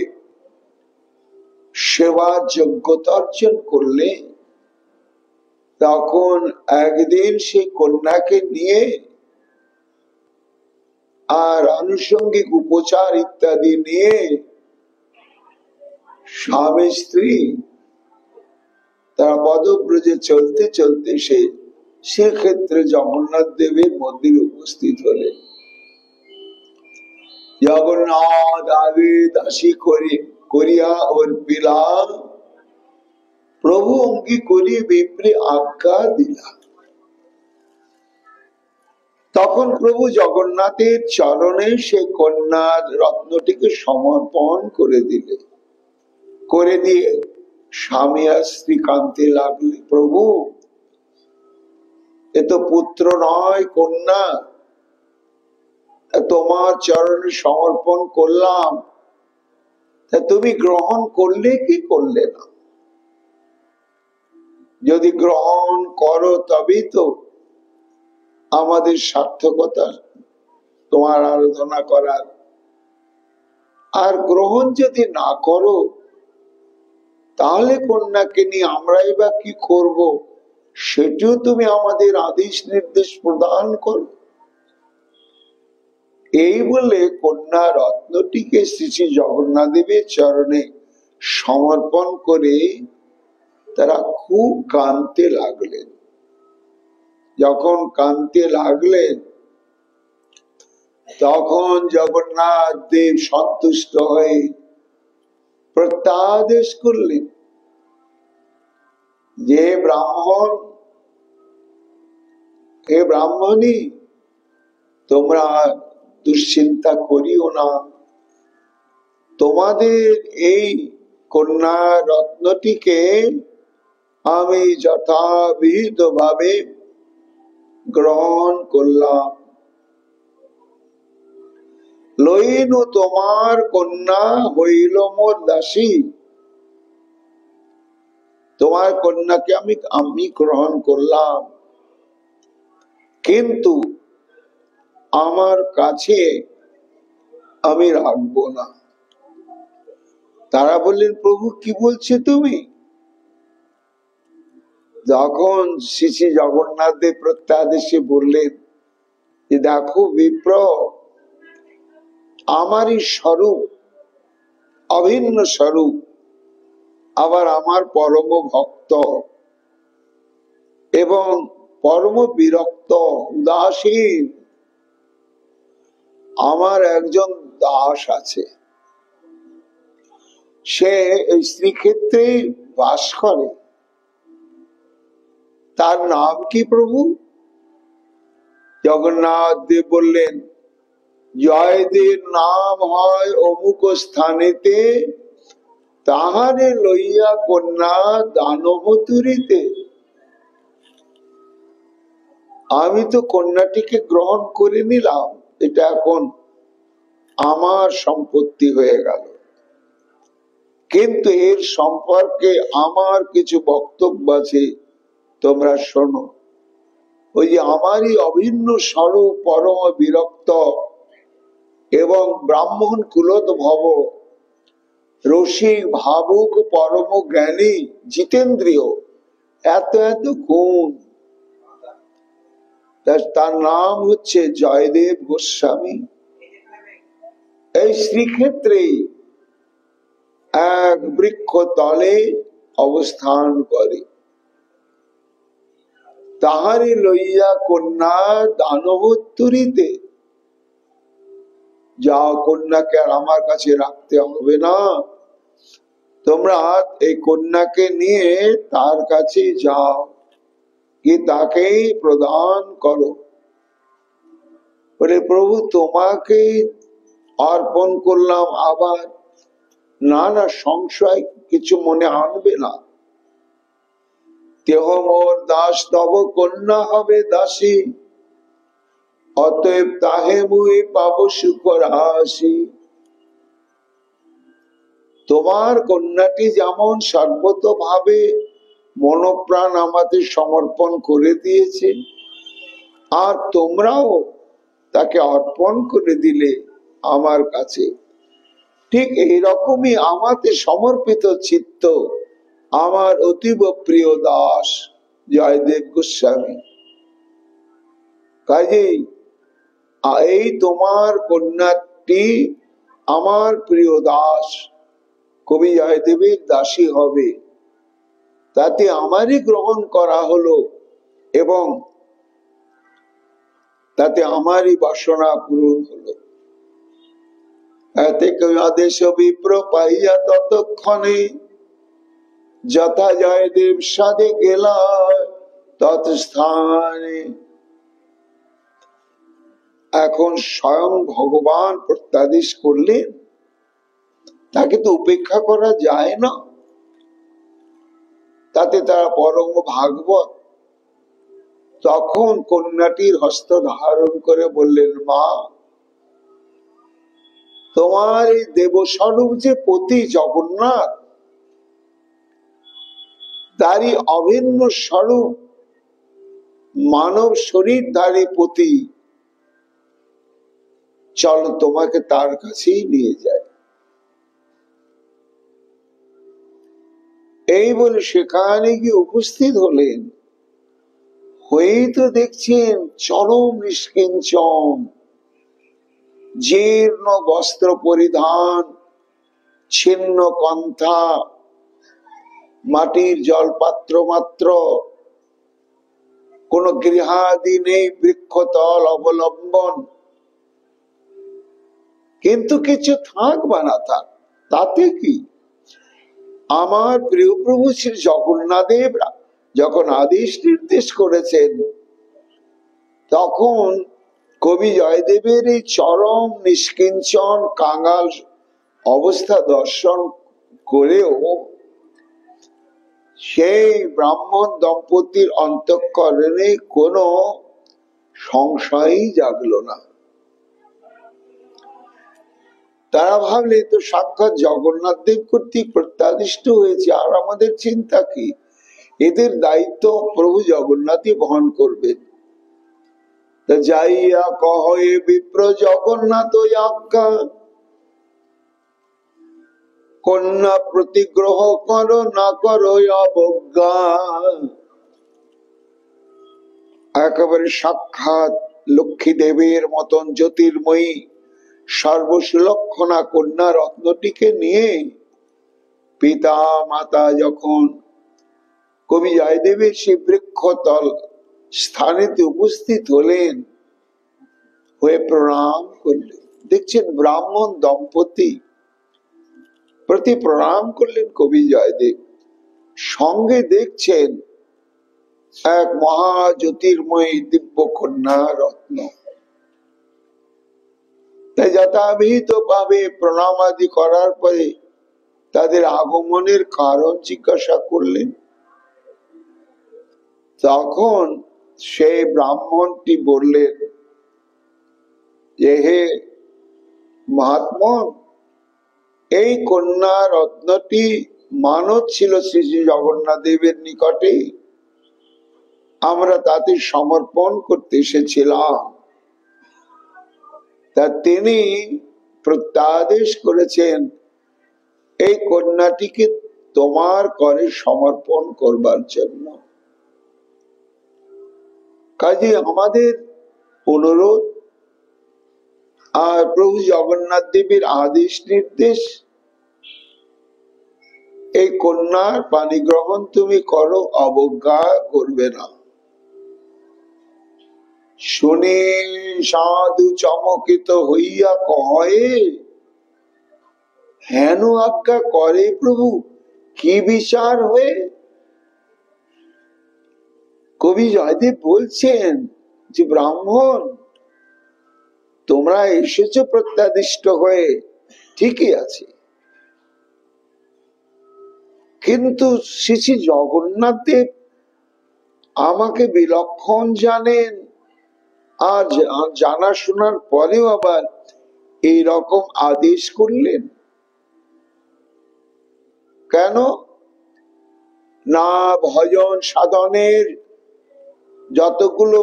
সেবার যোগ্যতা অর্জন করলে, তখন একদিন সেই কন্যাকে নিয়ে আর আনুষঙ্গিক উপচার ইত্যাদি নিয়ে স্বামী স্ত্রী তারা পদব্রজে চলতে চলতে সে শ্রীক্ষেত্রে জগন্নাথ দেবের মন্দিরে উপস্থিত হলেন। জগন্নাথ আগে দাসী করিয়া ওর পিলা, প্রভু অঙ্গী করি বিপ্রে আজ্ঞা দিলা। তখন প্রভু জগন্নাথের চরণে সে কন্যার রত্নটিকে সমর্পণ করে দিলে, করে দিয়ে স্বামী আর স্ত্রী কাঁদতে লাগলে, প্রভু, এ তো পুত্র নয় কন্যা, তোমার চরণে সমর্পণ করলাম, তা তুমি গ্রহণ করলে কি করলে না? যদি গ্রহণ করো তবেই তো আমাদের সার্থকতা তোমার আরাধনা করার। আর গ্রহণ যদি না করো, তাহলে কন্যাকে নিয়ে আমরাই বা কি করব, সেটিও তুমি আমাদের আদেশ নির্দেশ প্রদান করো। এই বলে কন্যা রত্নটিকে শ্রী শ্রী জগন্নাথ দেবের চরণে সমর্পণ করে তারা খুব কাঁদতে লাগলেন। যখন কাঁদতে লাগলেন, তখন জগন্নাথ দেব সন্তুষ্ট হয়ে প্রত্যাদেশ করলেন যে হে ব্রাহ্মণী, তোমরা দুশ্চিন্তা করিও না, তোমাদের এই কন্যা রত্নটিকে আমি যথাবিহিত ভাবে গ্রহণ করলাম। লইনু তোমার কন্যা হইল মোর দাসী। তোমার কন্যাকে আমি গ্রহণ করলাম, কিন্তু আমার কাছে আমি রাখবো না। তারা বললেন, প্রভু কি বলছে তুমি? যখন শ্রী শ্রী জগন্নাথ দেব প্রত্যাদেশে বললেন যে দেখো বিপ্র, আমারই স্বরূপ, অভিন্ন স্বরূপ, আবার আমার পরম ভক্ত এবং পরম বিরক্ত উদাসীন আমার একজন দাস আছে। সে এই শ্রীক্ষেত্রে বাস করে। তার নাম কি প্রভু? জগন্নাথ দেব বললেন, জয়দেব নাম হয় অমুক স্থানেতে, তাহারে লইয়া কন্যা দানব তুরিতে। আমি তো কন্যাটিকে গ্রহণ করে নিলাম, এটা এখন আমার সম্পত্তি হয়ে গেল, কিন্তু এর সম্পর্কে আমার কিছু বক্তব্য আছে, তোমরা শোনো। ওই যে আমারই অভিন্ন স্বরূপ পরম বিরক্ত এবং ব্রাহ্মণ কুলত ভব রসিক ভাবুক পরম জ্ঞানী জিতেন্দ্রীয়, এত এত গুণ, তার নাম হচ্ছে জয়দেব গোস্বামী। এই শ্রীক্ষেত্রে এক বৃক্ষ তলে অবস্থান করে। তাহারি লইয়া কন্যা দানবোত্তরীতে, যাও, কন্যাকে আর আমার কাছে রাখতে হবে না, তোমরা এই কন্যাকে নিয়ে তার কাছে যাও, কি তাকেই প্রদান করো। বলে, প্রভু তোমাকে অর্পণ করলাম, আবার না না, সংশয় কিছু মনে আনবে না। কেহ মোর দাস তব কন্যা হবে দাসী, অতএব তাহে মুই পাব সুখ রাশি। তোমার কন্যাটি যেমন সর্বতভাবে মনোপ্রাণ আমাদের সমর্পণ করে দিয়েছে, আর তোমরাও তাকে অর্পণ করে দিলে আমার কাছে, ঠিক এইরকমই আমাদের সমর্পিত চিত্ত আমার অতীব প্রিয় দাস জয়দেব গোস্বামী। কাজেই এই তোমার কন্যাটি আমার প্রিয় দাস কবি জয়দেবের দাসী হবে, তাতে আমারই গ্রহণ করা হলো এবং তাতে আমারই বাসনা পূরণ হলো। এতে আদেশ বিপ্র পাইয়া ততক্ষণে যথা জয়দেব সাধে গেলা তৎস্থানে। এখন স্বয়ং ভগবান প্রত্যাদেশ করলেন, তাকে তো উপেক্ষা করা যায় না। তাতে তারা পরম ভাগবত তখন কন্যাটির হস্ত ধারণ করে বললেন, মা, তোমার এই দেবস্বরূপ যে পতি জগন্নাথ, তারই অভিন্ন স্বরূপ মানব শরীরধারী পতি, চলো তোমাকে তার কাছেই নিয়ে যায়। এই বলে সেখানে গিয়ে উপস্থিত হলেন। হয়েই তো দেখছেন চরম নিষ্কিঞ্চন, জীর্ণ বস্ত্র পরিধান, ছিন্ন কন্থা, মাটির জলপাত্র মাত্র, কোন গৃহাদি নেই, বৃক্ষতল অবলম্বন। কিন্তু কিছু থাক বা না থাক, তাতে কি? আমার প্রিয় প্রভু শ্রী জগন্নাথদেব যখন আদেশ নির্দেশ করেছেন, তখন কবি জয়দেবের এই চরম নিষ্কিঞ্চন কাঙাল অবস্থা দর্শন করেও সেই ব্রাহ্মণ দম্পতির অন্তঃকরণে কোনো সংশয়ই জাগলো না। তারা ভাবলে তো সাক্ষাৎ জগন্নাথ দেব কর্তৃক প্রত্যাদিষ্ট হয়েছে, আর আমাদের চিন্তা কি? এদের দায়িত্ব প্রভু জগন্নাথই বহন করবেন। যাইয়া কহে বিপ্র জগন্নাথ আজ্ঞা, কন্যা প্রতিগ্রহ করো, না করো অবজ্ঞা। একেবারে সাক্ষাৎ লক্ষ্মী দেবীর মতন জ্যোতির্ময়ী সর্বসুলক্ষণা কন্যা রত্নটিকে নিয়ে পিতা মাতা যখন কবি জয়দেবের সেই বৃক্ষতল স্থানেতে উপস্থিত হলেন, হয়ে প্রণাম করলেন। দেখছেন ব্রাহ্মণ দম্পতি প্রতি প্রণাম করলেন কবি জয়দেব। সঙ্গে দেখছেন এক মহা জ্যোতির্ময়ী দিব্য কন্যা রত্ন। তাই যথাবিহিত ভাবে প্রণাম আদি করার পরে তাদের আগমনের কারণ জিজ্ঞাসা করলেন। তখন সেই ব্রাহ্মণটি বললেন যে, হে মহাত্মা, এই কন্যা রত্নটি মানত ছিল শ্রী শ্রী জগন্নাথ দেবের নিকটে, আমরা তাতে সমর্পণ করতে এসেছিলাম। তা তিনি প্রত্যাদেশ করেছেন এই কন্যাটিকে তোমার করে সমর্পণ করবার জন্য। কাজে আমাদের অনুরোধ আর প্রভু জগন্নাথ দেবের আদেশ নির্দেশ, এই কন্যার পানি গ্রহণ তুমি করো, অবজ্ঞা করবে না। শুনে সাধু চমকিত হইয়া কহে, হেন আজ্ঞা করে প্রভু, কি বিচার হয়ে? কবি জয়দেব বলছেন যে, ব্রাহ্মণ তোমরা এসেছো প্রত্যাদিষ্ট হয়ে, ঠিকই আছে, কিন্তু শ্রী শ্রী জগন্নাথ দেব আমাকে বিলক্ষণ জানেন, আর জানা শোনার পরেও আবার এইরকম আদেশ করলেন কেন? না ভজন সাধনের যতগুলো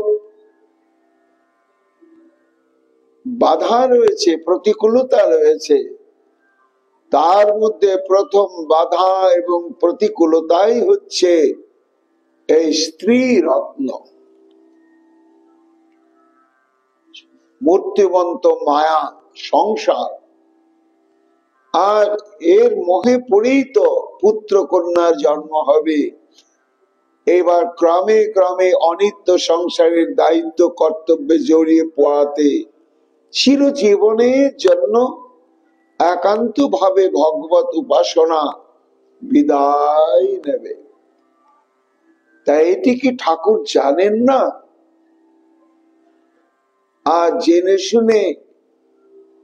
বাধা রয়েছে, প্রতিকূলতা রয়েছে, তার মধ্যে প্রথম বাধা এবং প্রতিকূলতাই হচ্ছে এই স্ত্রী রত্ন, মূর্তিবন্ত মায়া সংসার। আর এর মোহে পড়েই তো পুত্র কন্যার জন্ম হবে। এবার ক্রমে ক্রমে অনিত্য সংসারের দায়িত্ব কর্তব্যে জড়িয়ে পড়াতে চিরজীবনের জন্য একান্ত ভাবে ভগবত উপাসনা বিদায় নেবে। তাই এটি কি ঠাকুর জানেন না? আর জেনে শুনে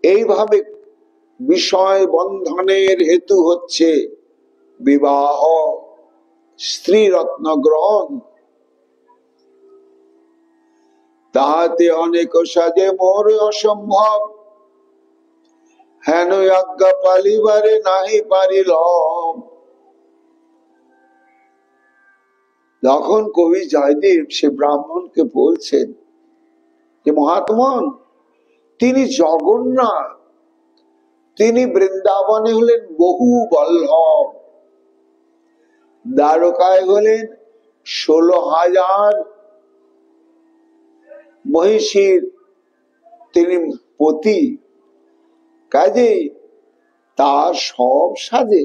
এইভাবে বিষয় বন্ধনের হেতু হচ্ছে বিবাহ, স্ত্রী রত্ন গ্রহণ। তাহাতে অনেক সাজে মোর অসম্ভব, হেন আজ্ঞা পালিবারে নাহি পারিল। তখন কবি জয়দেব সে ব্রাহ্মণকে বলছেন যে মহাত্মন, তিনি জগন্নাথ, তিনি বৃন্দাবনে হলেন বহু বল্লভ, দ্বারকায় হলেন 16,000 মহিষীর তিনি পতি। কাজে তার সব সাজে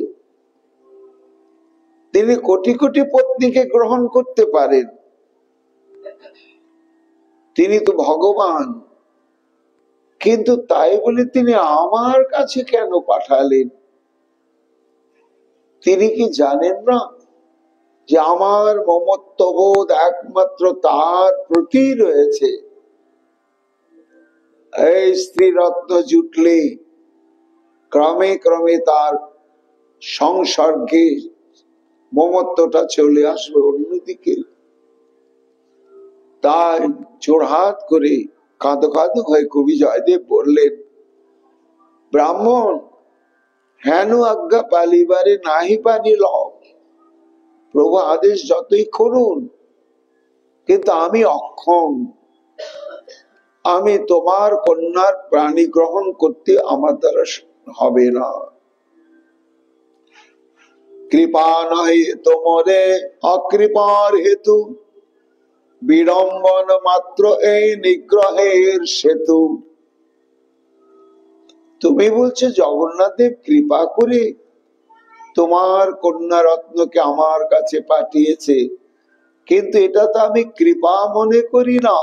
তিনি কোটি কোটি পত্নীকে গ্রহণ করতে পারেন। তিনি তো ভগবান, কিন্তু তাই বলে তিনি আমার কাছে কেন পাঠালেন? তিনি কি জানেন না যে আমার মমত্ববোধ একমাত্র তার প্রতি রয়েছে? এই স্ত্রী রত্ন জুটলে ক্রমে ক্রমে তার সংসর্গে মমত্বটা চলে আসবে অন্যদিকে। তাই জোড়হাত করে কাঁদো কাঁদো হয়ে কবি জয়দেব বললেন, ব্রাহ্মণ, হেন আজ্ঞা পালিবারে নাহি পারিল। প্রভু আদেশ যতই করুন, কিন্তু আমি অক্ষম। আমি তোমার কন্যার প্রাণী গ্রহণ করতে আমার দ্বারা হবে না। কৃপা নহে তোমরে অকৃপার হেতু, বিড়ম্বন মাত্র এই নিগ্রহের সেতু। তুমি বলছো জগন্নাথ দেব কৃপা করে তোমার কন্যা রত্নকে আমার কাছে পাঠিয়েছে, কিন্তু এটা তো আমি কৃপা মনে করি না,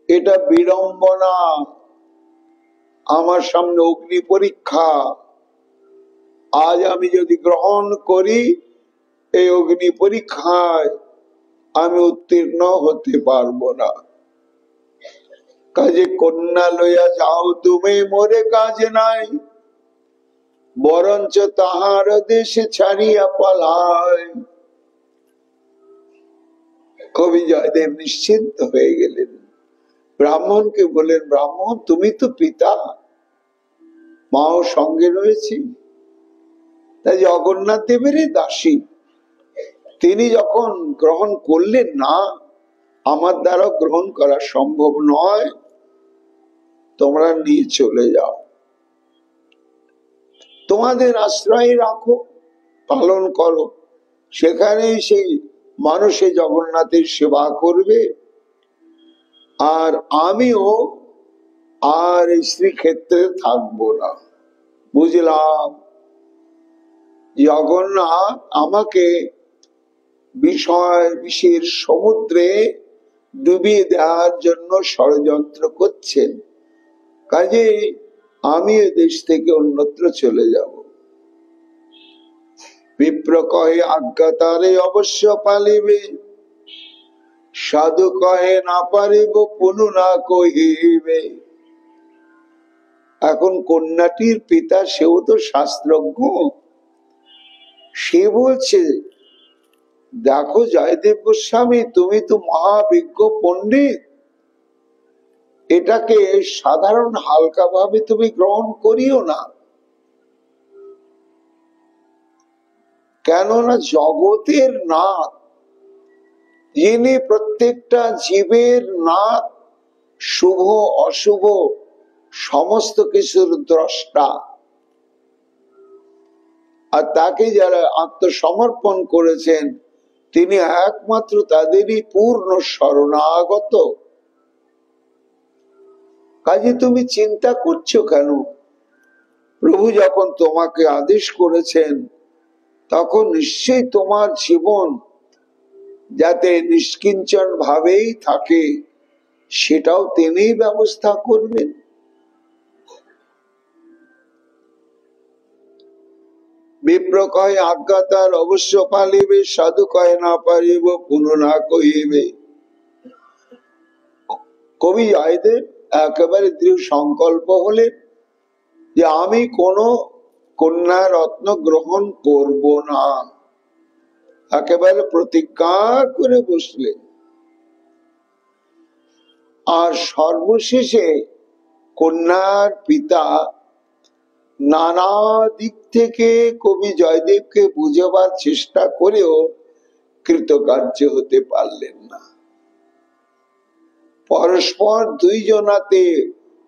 এটা বিড়ম্বনা, আমার সামনে অগ্নি পরীক্ষা। আজ আমি যদি গ্রহণ করি, এই অগ্নি পরীক্ষায় আমি উত্তীর্ণ হতে পারবো না। কাজে কন্যা লইয়া যাও তুমি, মোরে কাজ নাই, বরঞ্চ তাহার দেশে ছাড়িয়া পলায়। কবি জয়দেব নিশ্চিন্ত হয়ে গেলেন। ব্রাহ্মণকে বলেন, ব্রাহ্মণ তুমি তো পিতা, মাও সঙ্গে রয়েছে, তাই জগন্নাথ দেবেরই দাসী। তিনি যখন গ্রহণ করলেন না, আমার দ্বারা গ্রহণ করা সম্ভব নয়, তোমরা নিয়ে চলে যাও, তোমাদের আশ্রয়ে রাখো, পালন করো, সেখানেই সেই মানুষে জগন্নাথের সেবা করবে। আর আমিও আর শ্রীক্ষেত্রে থাকবো না। বুঝলাম জগন্নাথ আমাকে বিষয় বিষের সমুদ্রে ডুবিয়ে দেওয়ার জন্য ষড়যন্ত্র করছেন, কাজে আমি দেশ থেকে অন্যত্র চলে যাব। বিপ্র কহে আজ্ঞা তারে অবশ্য পালিবে, সাধু কহে না পারিব পুনু না কহিবে। এখন কন্যাটির পিতা সেও তো শাস্ত্রজ্ঞ, সে বলছে, দেখো জয়দেব গোস্বামী, তুমি তো মহাবিজ্ঞ পণ্ডিত, এটাকে সাধারণ হালকা ভাবে তুমি গ্রহণ করিও না। কেননা জগতের নাথ, যিনি প্রত্যেকটা জীবের নাথ, শুভ অশুভ সমস্ত কিছুর দ্রষ্টা, আর তাকে যারা আত্মসমর্পণ করেছেন তিনি একমাত্র তাদেরই পূর্ণ শরণাগত। কাজে তুমি চিন্তা করছো কেন? প্রভু যখন তোমাকে আদেশ করেছেন, তখন নিশ্চয়ই তোমার জীবন যাতে নিষ্কিঞ্চন ভাবেই থাকে সেটাও তিনি ব্যবস্থা করবেন। বিপ্র কয় আজ্ঞা তার অবশ্য পালিবে, সাধু কয় না পারিব পুনঃ না কহিবে। কবি জয়দেব একেবারে দৃঢ় সংকল্প হলেন যে আমি কোন কন্যা রত্ন গ্রহণ করব না, একেবারে প্রতিজ্ঞা করে বসলেন। আর সর্বশেষে কন্যার পিতা নানা দিক থেকে কবি জয়দেবকে বুঝাবার চেষ্টা করেও কৃতকার্য হতে পারলেন না। পরস্পর দুইজনাতে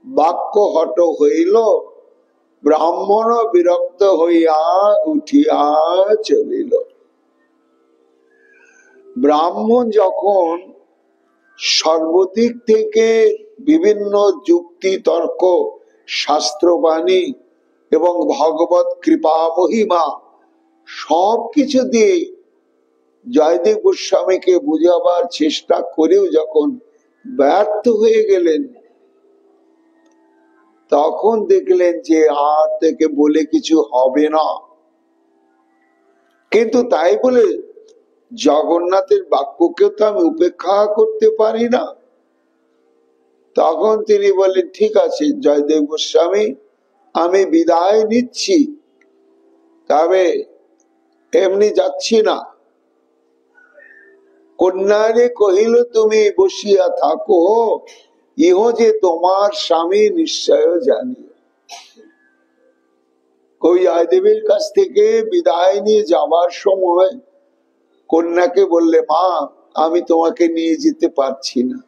বাক্য হট হইল, ব্রাহ্মণ বিরক্ত হইয়া উঠিয়া চলিল। ব্রাহ্মণ যখন সর্বদিক থেকে বিভিন্ন যুক্তি তর্ক শাস্ত্রবাণী এবং ভগবত কৃপা মহিমা সবকিছু দিয়ে জয়দেব গোস্বামীকে বুঝাবার চেষ্টা করেও যখন ব্যর্থ হয়ে গেলেন, তখন দেখলেন যে আর থেকে বলে কিছু হবে না। কিন্তু তাই বলে জগন্নাথের বাক্যকে তো আমি উপেক্ষা করতে পারি না। তখন তিনি বললেন, ঠিক আছে জয়দেব গোস্বামী, আমি বিদায় নিচ্ছি, তবে এমনি যাচ্ছি না। কন্যারে কহিল, তুমি বসিয়া থাকো, ইহ যে তোমার স্বামী নিশ্চয় জানি। কবি জয়দেবের কাছ থেকে বিদায় নিয়ে যাবার সময় কন্যাকে বললে, মা আমি তোমাকে নিয়ে যেতে পারছি না।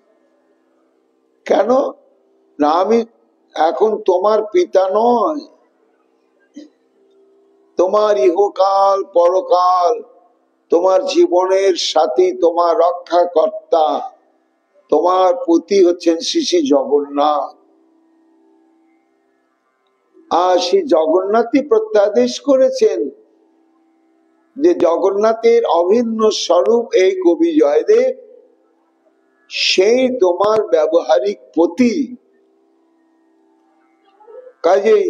কেন না? আমি এখন তোমার পিতা নয়, তোমার ইহকাল পরকাল, তোমার জীবনের সাথী, তোমার রক্ষাকর্তা, তোমার পতি হচ্ছেন শ্রী শ্রী জগন্নাথ। আর সেই জগন্নাথই প্রত্যাদেশ করেছেন যে জগন্নাথের অভিন্ন স্বরূপ এই কবি জয়দেব, সেই তোমার ব্যবহারিক পতি। কাজেই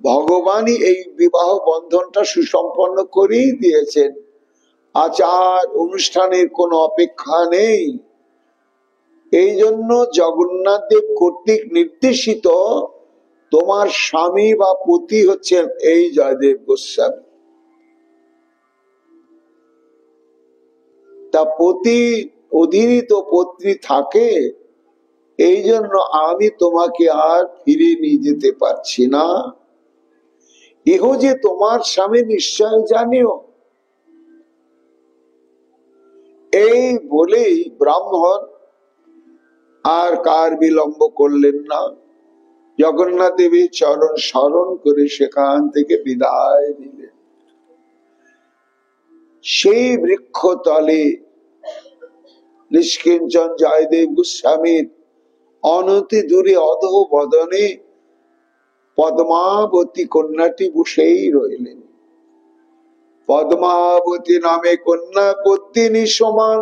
ভগবানই এই বিবাহ বন্ধনটা সুসম্পন্ন করেই দিয়েছেন। আচার অনুষ্ঠানের কোনো অপেক্ষা নেই। এই জন্য জগন্নাথ দেব কর্তৃক নির্দেশিত তোমার স্বামী বা পতি হচ্ছেন এই জয়দেব গোস্বামী। তা পতি অধীনই তো পত্নী থাকে, এই জন্য আমি তোমাকে আর ফিরে নিয়ে যেতে পারছি না। ইহ যে তোমার স্বামী নিশ্চয় জানিও। এই বলেই ব্রাহ্মণ আর কার বিলম্ব করলেন না, জগন্নাথ দেবীর চরণ স্মরণ করে সেখান থেকে বিদায় দিলেন। সেই বৃক্ষ তলে নিষ্কিঞ্চন জয়দেব গোস্বামীর অনতি দূরে অধো বদনে পদ্মাবতী কন্যাটি বসেই রইলেন। পদ্মাবতী নামে কন্যা পত্নী সমান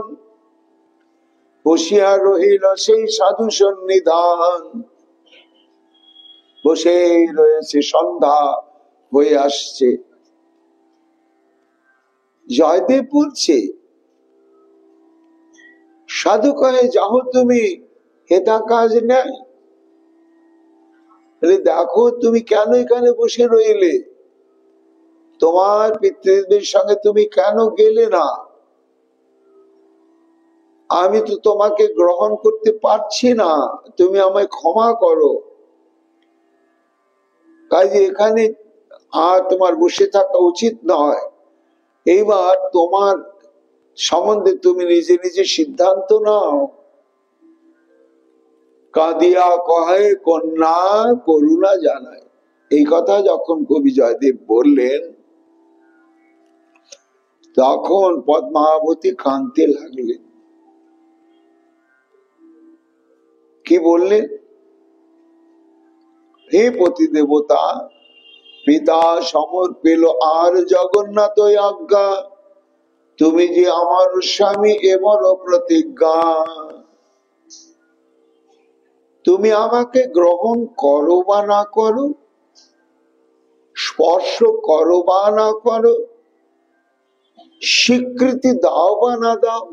বসিয়া রহিল সেই সাধু সন্নিধান। বসেই রয়েছে, সন্ধ্যা হয়ে আসছে। জয়দেব বলছে, সাধু কহে যাও তুমি, হেতা কাজ নেই। দেখো তুমি কেন এখানে বসে রইলে, তোমার পিতৃদের সঙ্গে তুমি কেন গেলে না? আমি তো তোমাকে গ্রহণ করতে পারছি না, তুমি আমায় ক্ষমা করো। কাজে এখানে আর তোমার বসে থাকা উচিত নয়। এইবার তোমার সম্বন্ধে তুমি নিজে নিজে সিদ্ধান্ত নাও। কাঁদিয়া কহে কন্যা করুণা জানায়। এই কথা যখন কবি জয়দেব বললেন, তখন পদ্মাবতী কাঁদতে লাগলেন। কি বললেন? হে পতি দেবতা, পিতা সমর পেল আর জগন্নাথ আজ্ঞা, তুমি যে আমার স্বামী এমর প্রতিজ্ঞা। তুমি আমাকে গ্রহণ করো বা না করো, স্পর্শ করো বা না করো, স্বীকৃতি দাও বা না দাও,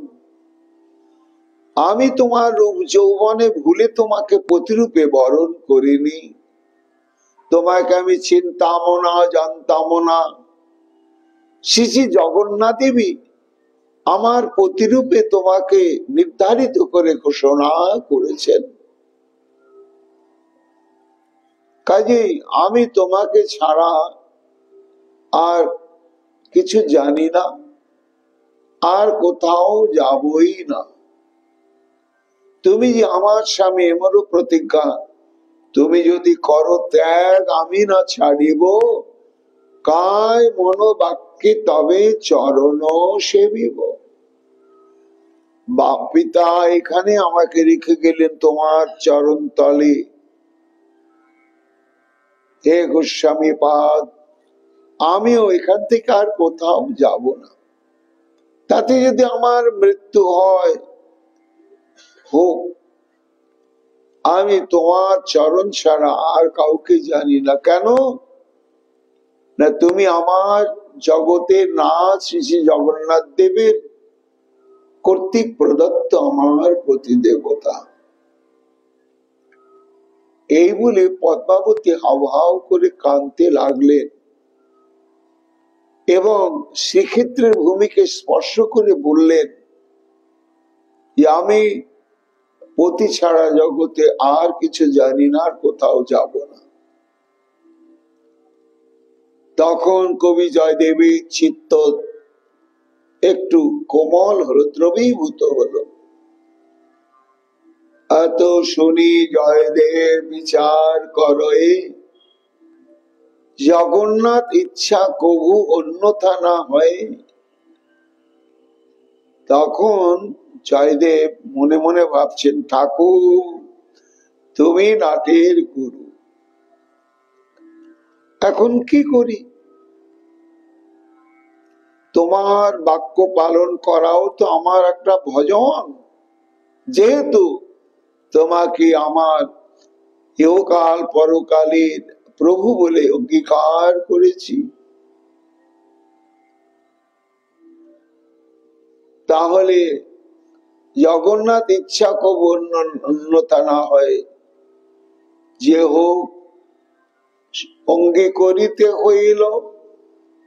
আমি তোমার রূপ যৌবনে ভুলে তোমাকে প্রতিরূপে বরণ করিনি। তোমাকে আমি চিনতাম না, জানতাম না। শ্রী শ্রী জগন্নাথ দেবী আমার প্রতিরূপে তোমাকে নির্ধারিত করে ঘোষণা করেছেন। কাজেই আমি তোমাকে ছাড়া আর কিছু জানি না, আর কোথাও যাবই না। তুমি যে আমার স্বামী এমনও প্রতিজ্ঞা, তুমি যদি করো ত্যাগ আমি না ছাড়িব, কায় মনোবাক্যে তবে চরণ সেবিব। বাপ পিতা এখানে আমাকে রেখে গেলেন তোমার চরণ তলে, হে গোস্বামী পাদ, আমিও এখান থেকে আর কোথাও যাব না। তাতে যদি আমার মৃত্যু হয় হোক, আমি তোমার চরণ ছাড়া আর কাউকে জানি না। কেন না, তুমি আমার জগতের নাথ শ্রী শ্রী জগন্নাথ দেবের কর্তৃক প্রদত্ত আমার প্রতিদেবতা। এই বলে পদ্মাবতী হাউ হাউ করে কাঁদতে লাগলেন এবং শ্রীক্ষেত্রের ভূমিকে স্পর্শ করে বললেন, আমি পতি ছাড়া জগতে আর কিছু জানি না, আর কোথাও যাব না। তখন কবি জয়দেবের চিত্ত একটু কোমল হলো, দ্রবীভূত হলো। এত শুনি জয়দেব বিচার করে, জগন্নাথ ইচ্ছা কবু অন্যথা না হয়। তখন জয়দেব মনে মনে ভাবছেন, ঠাকুর তুমি নাটের গুরু, এখন কি করি? তোমার বাক্য পালন করাও তো আমার একটা ভজন, যেহেতু তোমাকে আমার ইহকাল পরকালের প্রভু বলে অঙ্গীকার করেছি, তাহলে জগন্নাথ ইচ্ছা কব অন্যতা না হয়, যে হোক অঙ্গে করিতে হইল,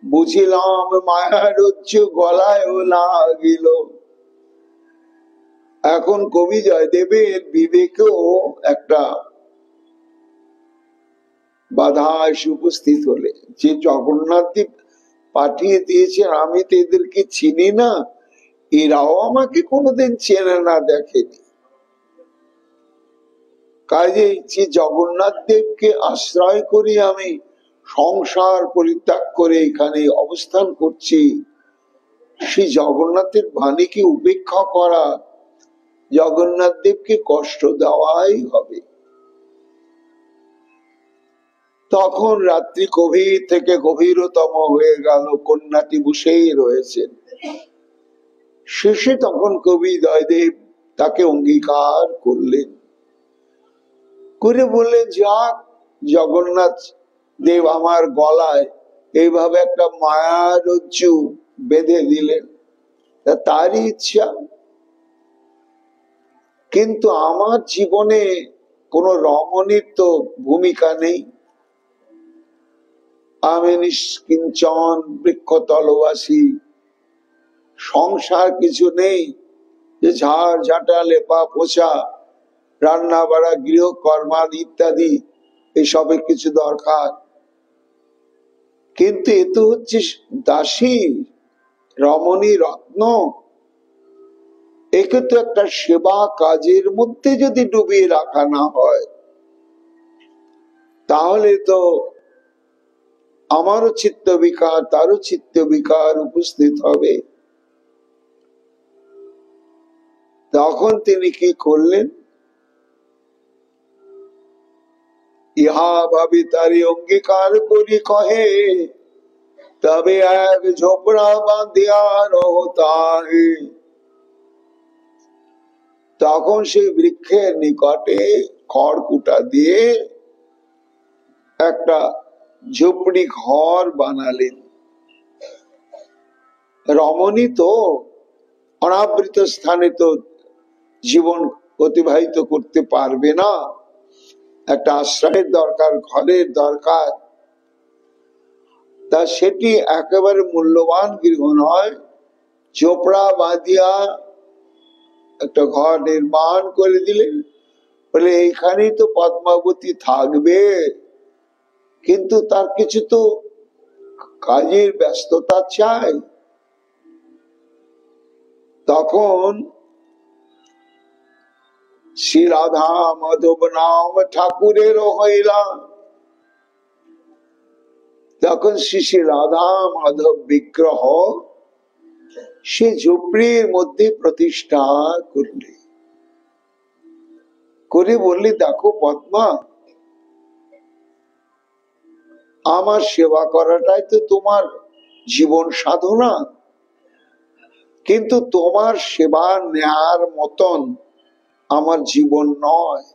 বুঝিলাম মায়ার রজ্জু গলায় লাগিল। এখন কবি জয়দেবের বিবেকেও একটা বাধা এসে উপস্থিত হলে, যে জগন্নাথ দেব পাঠিয়ে দিয়েছেন, আমি তো এদেরকে চিনি না, এরাও আমাকে কোনোদিন চেনে না দেখেনি। কাজেই যে জগন্নাথ দেবকে আশ্রয় করি আমি সংসার পরিত্যাগ করে এখানে অবস্থান করছি, সেই জগন্নাথের বাণীকে উপেক্ষা করা জগন্নাথ দেবকে কষ্ট দেওয়াই হবে। তখন রাত্রি গভীর থেকে গভীরতম হয়ে গেল, কন্যাটি বসেই রয়েছেন। শেষে তখন কবি জয়দেব তাকে অঙ্গীকার করলেন, করে বললেন, যাক জগন্নাথ দেব আমার গলায় এইভাবে একটা মায়া রজ্জু বেঁধে দিলেন, তারই ইচ্ছা। কিন্তু আমার জীবনে কোন রমণীর তো ভূমিকা নেই, আমি নিষ্কিঞ্চন বৃক্ষতলবাসী, সংসার কিছু নেই, যে ঝাড় ঝাঁটা লেপা পোছা রান্না বাড়া গৃহকর্মাদ ইত্যাদি এসবের কিছু দরকার। কিন্তু এ তো হচ্ছে দাসী, রমণী, রত্ন, একে তো একটা সেবা কাজের মধ্যে যদি ডুবিয়ে রাখা না হয়, তাহলে তো আমারও চিত্ত বিকার, তারও চিত্ত বিকার উপস্থিত হবে। তখন তিনি কি করলেন, ইহা ভাবি তারি অঙ্গীকার করি কহে, তবে এক ঝোপড়া বাঁধিয়া রহতাহে। তখন সেই বৃক্ষের নিকটে খড়কুটা দিয়ে একটা ঝুপড়ি ঘর বানালেন। রমণী তো অনাবৃত স্থানে তো জীবন অতিবাহিত করতে পারবে না, একটা আশ্রয়ের দরকার, ঘরের দরকার। তা সেটি একেবারে মূল্যবান গৃহ নয়, ঝোপড়া বাঁধিয়া একটা ঘর নির্মাণ করে দিলেন। বলে এইখানেই তো পদ্মাবতী থাকবে, কিন্তু তার কিছু তো কাজের ব্যস্ততা চাই। তখন শ্রী রাধা মাধব নাম ঠাকুরের হইলা, তখন শ্রী শ্রী রাধা মাধব বিগ্রহ সে ঝুপড়ির মধ্যে প্রতিষ্ঠা করলে, করে বললে, দেখো পদ্মা, আমার সেবা করাটাই তো তোমার জীবন সাধনা, কিন্তু তোমার সেবা নেয়ার মতন আমার জীবন নয়।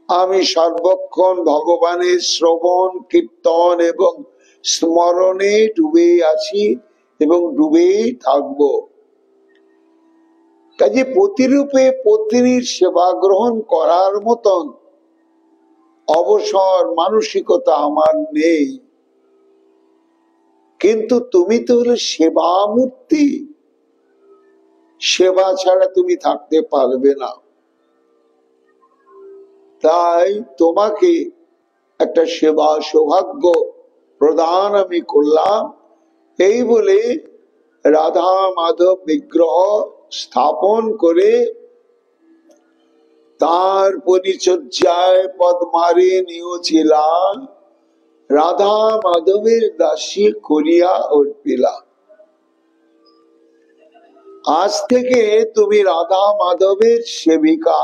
আমি সর্বক্ষণ ভগবানের শ্রবণ কীর্তন এবং স্মরণে ডুবে আছি এবং ডুবেই থাকবো। কাজে প্রতিরূপে পত্নীর সেবা গ্রহণ করার মতন অবসর মানসিকতা আমার নেই। কিন্তু তুমি তো হলে সেবা মূর্তি, সেবা ছাড়া তুমি থাকতে পারবে না। তাই তোমাকে একটা সেবা সৌভাগ্য প্রদান আমি করলাম। এই বলে রাধা মাধব বিগ্রহ স্থাপন করে তার পরিচর্যায় পদ্মারে নিয়োজিলাম, রাধা মাধবের দাসী করিয়া অর্পিলা। আজ থেকে তুমি রাধা মাধবের সেবিকা,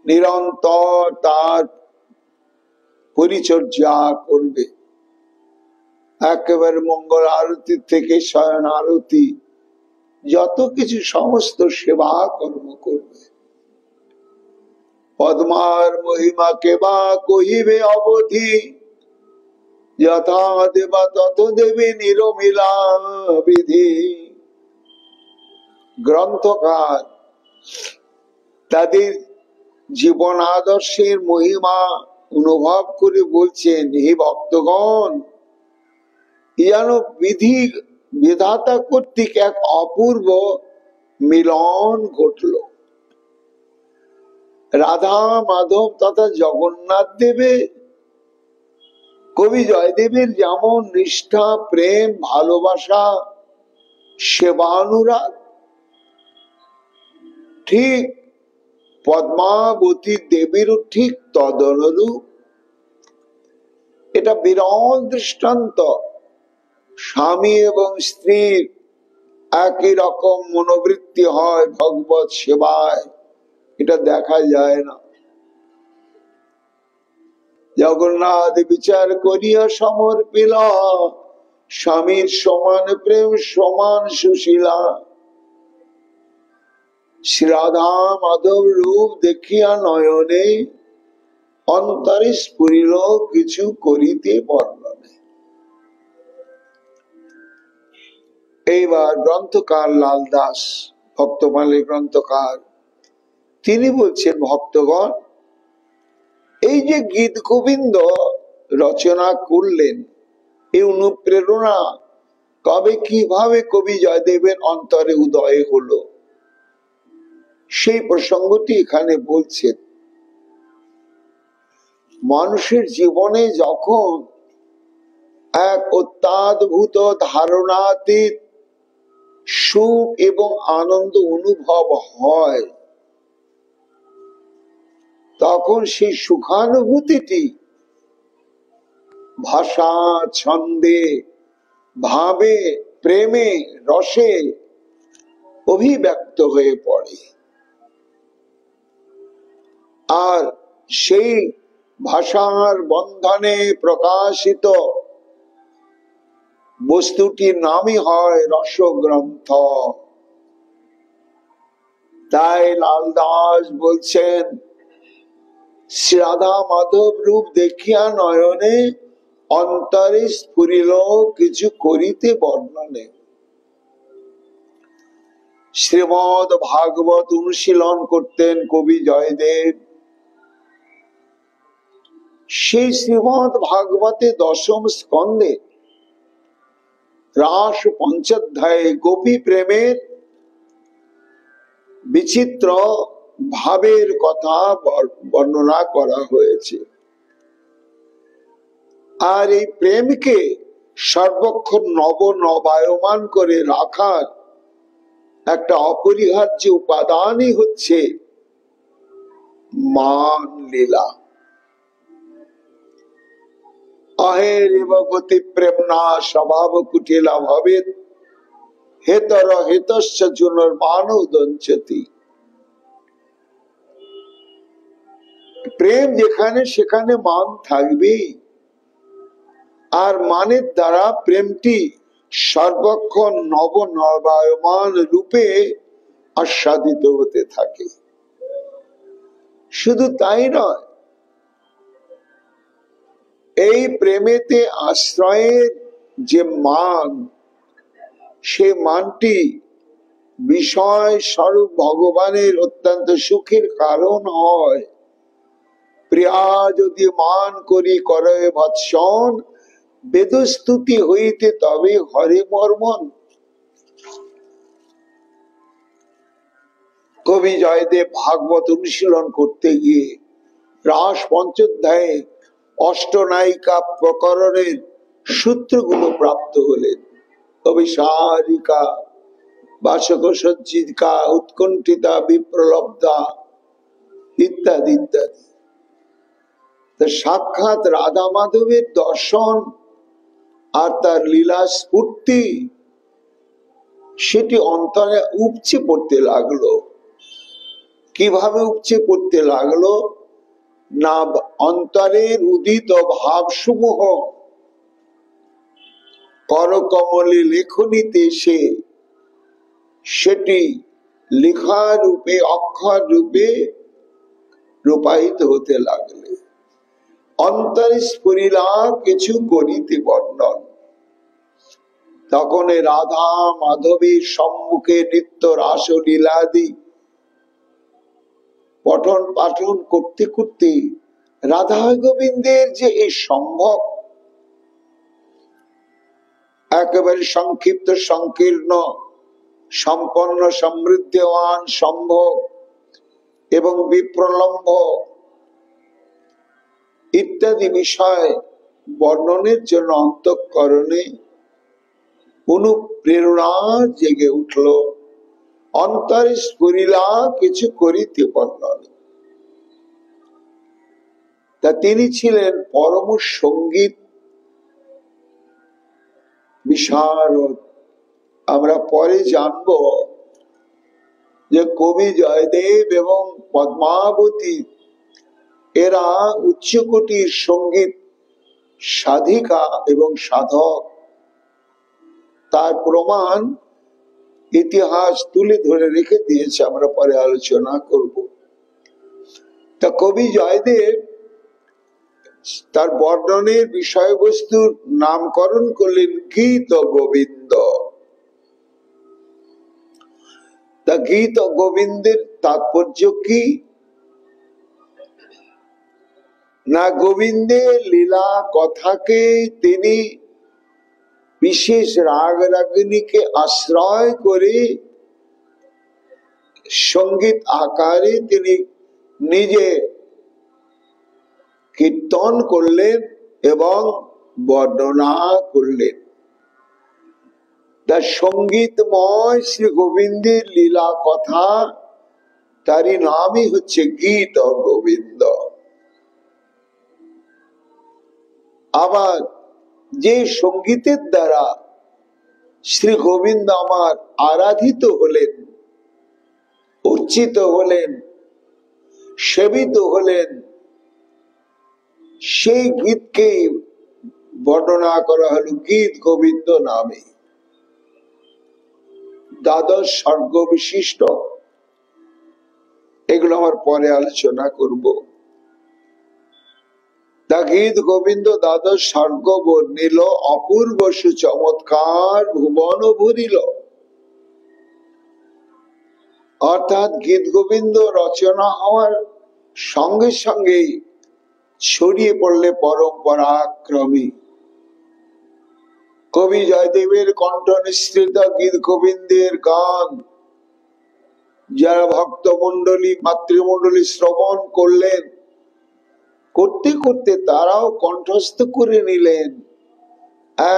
নিরন্তর তার পরিচর্যা করবে। একেবারে মঙ্গল আরতি থেকে শয়ন আরতি, যত কিছু সমস্ত সেবা কর্ম করবে। পদ্মার মহিমা কেবা কহিবে অবধি, যথা দেবা তত দেবে নিরমিলা বিধি। গ্রন্থকার তাদের জীবন আদর্শের মহিমা অনুভব করে বলছেন, হে ভক্তগণ, যেন বিধি বিধাতা কর্তৃক এক অপূর্ব মিলন ঘটল। রাধা মাধব তথা জগন্নাথ দেবে, কবি জয়দেবের যেমন নিষ্ঠা, প্রেম, ভালোবাসা, সেবানুরাগ, ঠিক পদ্মাবতী দেবীরও ঠিক তদনুরূপ। এটা বিরল দৃষ্টান্ত। স্বামী এবং স্ত্রীর একই রকম মনোবৃত্তি হয় ভগবত সেবায়, এটা দেখা যায় না। জগন্নাথ বিচার করিয়া সমর্পিলা, স্বামীর সমান প্রেম সমান সুশীলা। শ্রী রাধা মাধব রূপ দেখিয়া নয়নে, অন্তরে স্ফুরিল কিছু করিতে বর্ণনে। এইবার গ্রন্থকার লাল দাস, ভক্তমালের গ্রন্থকার, তিনি বলছেন, ভক্তগণ, এই যে গীত গোবিন্দ রচনা করলেন, এই অনুপ্রেরণা কবে কিভাবে কবি জয়দেবের অন্তরে উদয় হলো, সেই প্রসঙ্গটি এখানে বলছেন। মানুষের জীবনে যখন এক অত্যাদ্ভুত ধারণাতীত সুখ এবং আনন্দ অনুভব হয়, তখন সেই সুখানুভূতিটি ভাষা, ছন্দে, ভাবে, প্রেমে, রসে অভিব্যক্ত হয়ে পড়ে। আর সেই ভাষার বন্ধনে প্রকাশিত বস্তুটির নামই হয় রসগ্রন্থ। তাই লাল দাস বলছেন, শ্রী রাধা মাধব রূপ দেখিয়া নয়নে, অন্তরে স্ফুরিল কিছু করিতে বর্ণনে। শ্রীমদ ভাগবত অনুশীলন করতেন কবি জয়দেব। সেই শ্রীমদ ভাগবতে দশম স্কন্ধে রাস পঞ্চাধ্যায়ে গোপী প্রেমের বিচিত্র ভাবের কথা বর্ণনা করা হয়েছে। আর এই প্রেমকে সর্বক্ষণ নবায়মান করে রাখার একটা অপরিহার্য উপাদানই হচ্ছে মান লীলা। অহেরিব গতি প্রেমনা স্বভাব কুটিলা ভবেৎ হেতর হেতস্য জুনর্মানও দঞ্চতি। প্রেম যেখানে সেখানে মান থাকবেই, আর মানের দ্বারা প্রেমটি সর্বক্ষণ নবায়মান রূপে আস্বাদিত হতে থাকে। শুধু তাই নয়, এই প্রেমেতে আশ্রয়ের যে মান, সে মানটি বিষয় স্বরূপ ভগবানের অত্যন্ত সুখের কারণ হয়। প্রিয়া যদি মান করি করে ভৎসন, বেদস্তুতি হইতে তবে হরে মর্মন। কবি জয়দেব ভাগবত অনুশীলন করতে গিয়ে রাস পঞ্চোধ্যায়ে অষ্টনায়িকা প্রকরণের সূত্রগুলো প্রাপ্ত হলেন। কবি সারিকা, বাসক সজ্জিকা, উৎকণ্ঠিতা, বিপ্রলব্ধা ইত্যাদি ইত্যাদি। সাক্ষাৎ রাধা মাধবের দর্শন আর তার লীলা স্ফূর্তি সেটি অন্তরে উপচে পড়তে লাগলো। কিভাবে উপচে পড়তে লাগলো? না, অন্তরের উদিত ভাবসমূহ করকমলে লেখনীতে এসে সেটি লেখা রূপে, অক্ষর রূপে রূপায়িত হতে লাগলে। অন্তরে স্ফুরিলা কিছু করিতে বর্ণন। তখন রাধা মাধবীর সম্মুখে নিত্য রাস লীলাদি পঠন পাঠন করতে করতে রাধা গোবিন্দের যে এই সম্ভব, একেবারে সংক্ষিপ্ত সংকীর্ণ সম্পন্ন সমৃদ্ধবান সম্ভব এবং বিপ্রলম্ব ইত্যাদি বিষয় বর্ণনের জন্য অন্তঃকরণে অনুপ্রেরণা জেগে উঠল। অন্তরে স্ফুরিলা কিছু করিতে বর্ণন। তা তিনি ছিলেন পরম সঙ্গীত বিশারদ। আমরা পরে জানব যে কবি জয়দেব এবং পদ্মাবতী এরা উচ্চকোটির সঙ্গীত সাধিকা এবং সাধক। তার প্রমাণ ইতিহাস তুলে ধরে রেখে দিয়েছে, আমরা পরে আলোচনা করব। তা কবি জয়দেব তার বর্ণনের বিষয়বস্তুর নামকরণ করলেন গীত গোবিন্দ। তা গীত গোবিন্দের তাৎপর্য কি? না, গোবিন্দের লীলা কথাকে তিনি বিশেষ রাগ রাগিনীকে আশ্রয় করে সঙ্গীত আকারে তিনি নিজে কীর্তন করলেন এবং বর্ণনা করলেন। তার সঙ্গীতময় শ্রী গোবিন্দের লীলা কথা, তারই নামই হচ্ছে গীত গোবিন্দ। আবার যে সঙ্গীতের দ্বারা শ্রী গোবিন্দ আমার আরাধিত হলেন, অর্চিত হলেন, সেবিত হলেন, সেই গীতকে বর্ণনা করা হলো গীত গোবিন্দ নামে। দ্বাদশ সর্গ বিশিষ্ট, এগুলো আমার পরে আলোচনা করব। তা গীত গোবিন্দ দ্বাদশ সর্গ বর্ণিল, অপূর্ব সুচমৎকার ভুবন ভরিল। অর্থাৎ গীত গোবিন্দ রচনা হওয়ার সঙ্গে সঙ্গে ছড়িয়ে পড়লে পরম্পরাক্রমে কবি জয়দেবের কণ্ঠ নিঃসৃত গীত গোবিন্দের গান যারা ভক্ত মন্ডলী মাতৃমন্ডলী শ্রবণ করলেন, করতে করতে তারাও কণ্ঠস্থ করে নিলেন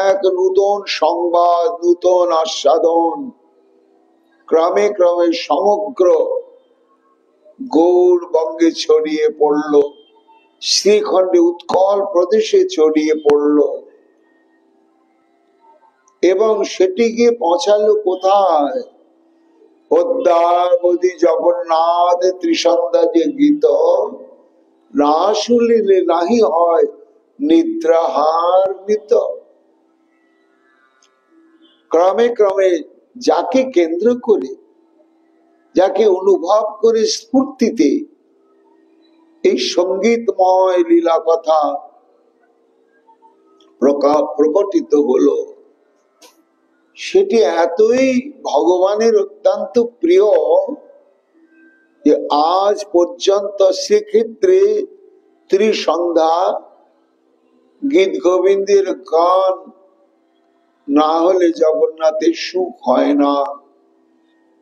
এক নূতন সংবাদ, নূতন আস্বাদন। ক্রমে ক্রমে সমগ্র গৌড়বঙ্গে ছড়িয়ে পড়ল, শ্রীখণ্ডে উৎকল প্রদেশে ছড়িয়ে পড়ল, এবং সেটি গিয়ে পৌঁছালো কোথায়? অদ্যাবধি জগন্নাথ ত্রিসন্ধ্যা যে গীত, না শুনিলে নাহি হয় নিদ্রাহার নিত। ক্রমে ক্রমে যাকে কেন্দ্র করে, যাকে অনুভব করে স্ফূর্তিতে এই সঙ্গীতময় লীলা কথা প্রকটিত হলো, সেটি এতই ভগবানের অত্যন্ত প্রিয় যে আজ পর্যন্ত শ্রীক্ষেত্রে ত্রিসন্ধ্যা গীত গোবিন্দের গান না হলে জগন্নাথের সুখ হয় না।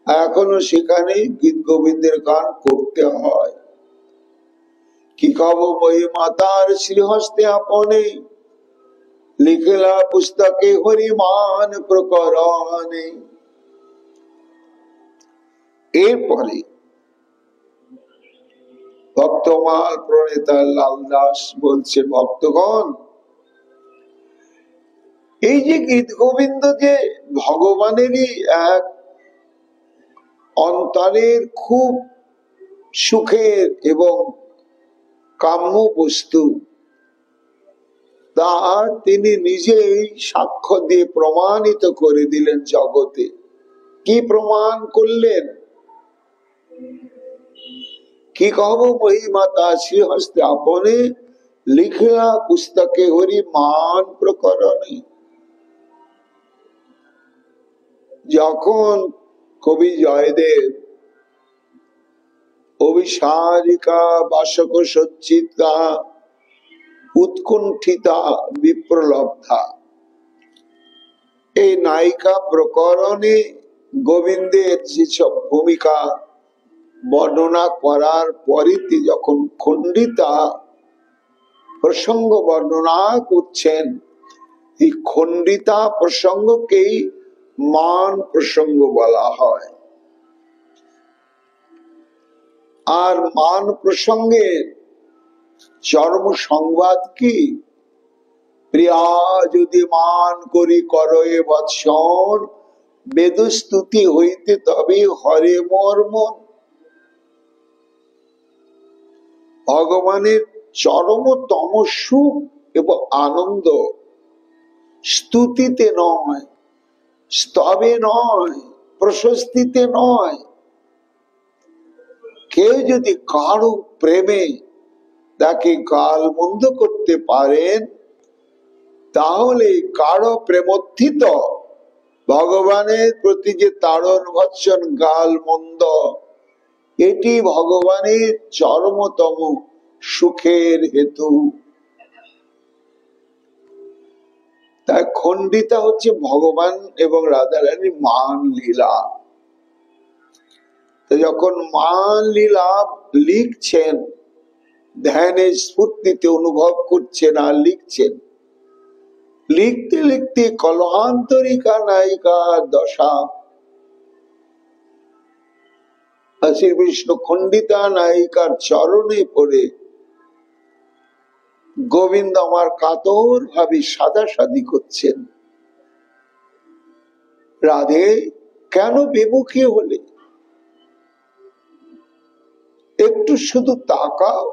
এখনো সেখানে গীত গোবিন্দের গান করতে হয়। কি কব বই মাতার শ্রীহস্তে আপনে, লিখলা পুস্তকে হরিমান প্রকরণে। এরপরে ভক্তমাল প্রণেতা লাল দাস বলছে, ভক্তগণ, এই যে গীত গোবিন্দ যে ভগবানেরই এক অন্তরের খুব সুখের এবং কাম্য বস্তু, তা তিনি নিজেই সাক্ষ্য দিয়ে প্রমাণিত করে দিলেন জগতে। কি প্রমাণ করলেন? কি কব মহিমাতা শ্রীহস্তে আপনে, লিখলা পুস্তকে হরি মান প্রকরণে। যখন কবি জয়দেব অভিসারিকা বাসক সজ্জিতা উৎকণ্ঠিতা বিপ্রলব্ধা এই নায়িকা প্রকরণে গোবিন্দের যেসব ভূমিকা বর্ণনা করার পরে যখন খণ্ডিতা প্রসঙ্গ বর্ণনা করছেন, এই খণ্ডিতা প্রসঙ্গকেই মান প্রসঙ্গ বলা হয়। আর মান প্রসঙ্গের চরম সংবাদ কি? প্রিয়া যদি মান করি করয়ে বৎসন, বেদস্তুতি হইতে তবে হরে মর্ম। ভগবানের চরমতম সুখ এবং আনন্দ স্তুতিতে নয়, স্তবে নয়, প্রশস্তিতে নয়। কেউ যদি কারো প্রেমে তাকে গাল মন্দ করতে পারেন, তাহলে কারো প্রেমোত্থিত ভগবানের প্রতি যে তাড়ন ভৎসন গাল মন্দ, এটি ভগবানের চরমতম সুখের হেতু। তাই খণ্ডিতা হচ্ছে ভগবান এবং রাধারানীর মান লীলা। তো যখন মান লীলা লিখছেন, ধ্যানের স্ফূর্তিতে অনুভব করছেন আর লিখছেন, লিখতে লিখতে কলহান্তরিকা নায়িকার দশা, শ্রী বিষ্ণু খণ্ডিতা নায়িকার চরণে পড়ে গোবিন্দ আমার কাতর ভাবে সাদাসাদি করছেন। রাধে কেন বিমুখী হলে? একটু শুধু তাকাও,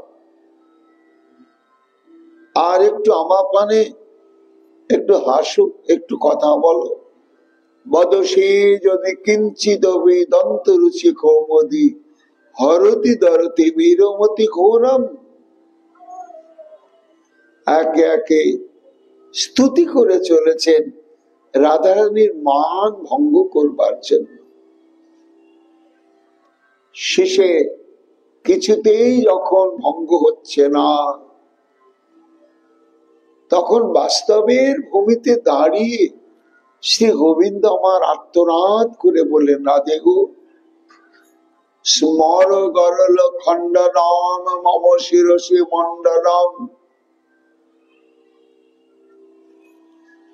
আর একটু আমার পানে একটু হাসো, একটু কথা বলো। বদসী যদি কিঞ্চিত দন্ত রুচি কৌমদি, হরতি দরতি বীরমতি ঘোরম। একে একে স্তুতি করে চলেছেন রাধারানীর মান ভঙ্গ করবার জন্য। শেষে কিছুতেই যখন ভঙ্গ হচ্ছে না, তখন বাস্তবের ভূমিতে দাঁড়িয়ে শ্রী গোবিন্দ আমার আর্তনাদ করে বললেন, রাধে গো, স্মর গরল খণ্ডনম মম শিরসি মণ্ডনম।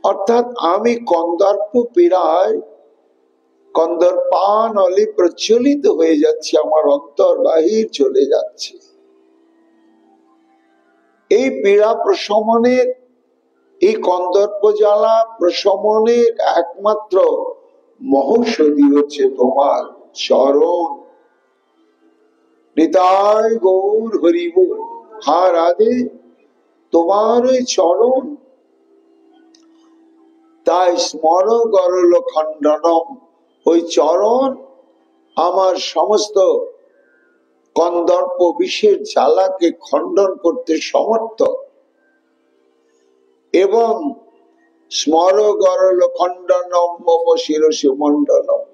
অর্থাৎ আমি কন্দর্প পীড়ায় কন্দর্পানলে প্রচলিত হয়ে যাচ্ছে, আমার অন্তর বাহির চলে যাচ্ছে। এই পীড়া প্রশমনের, এই কন্দর্প জ্বালা প্রশমনের একমাত্র মহৌষধি হচ্ছে তোমার চরণ। নিতাই গৌর হরি বল। হা রাধে, তোমার ওই চরণ। তাই স্মর গরল খণ্ডনম, ওই চরণ আমার সমস্ত কন্দর্প বিষের জ্বালাকে খণ্ডন করতে সমর্থ। এবং স্মর গরল খণ্ডনম মম শিরসি মণ্ডনম,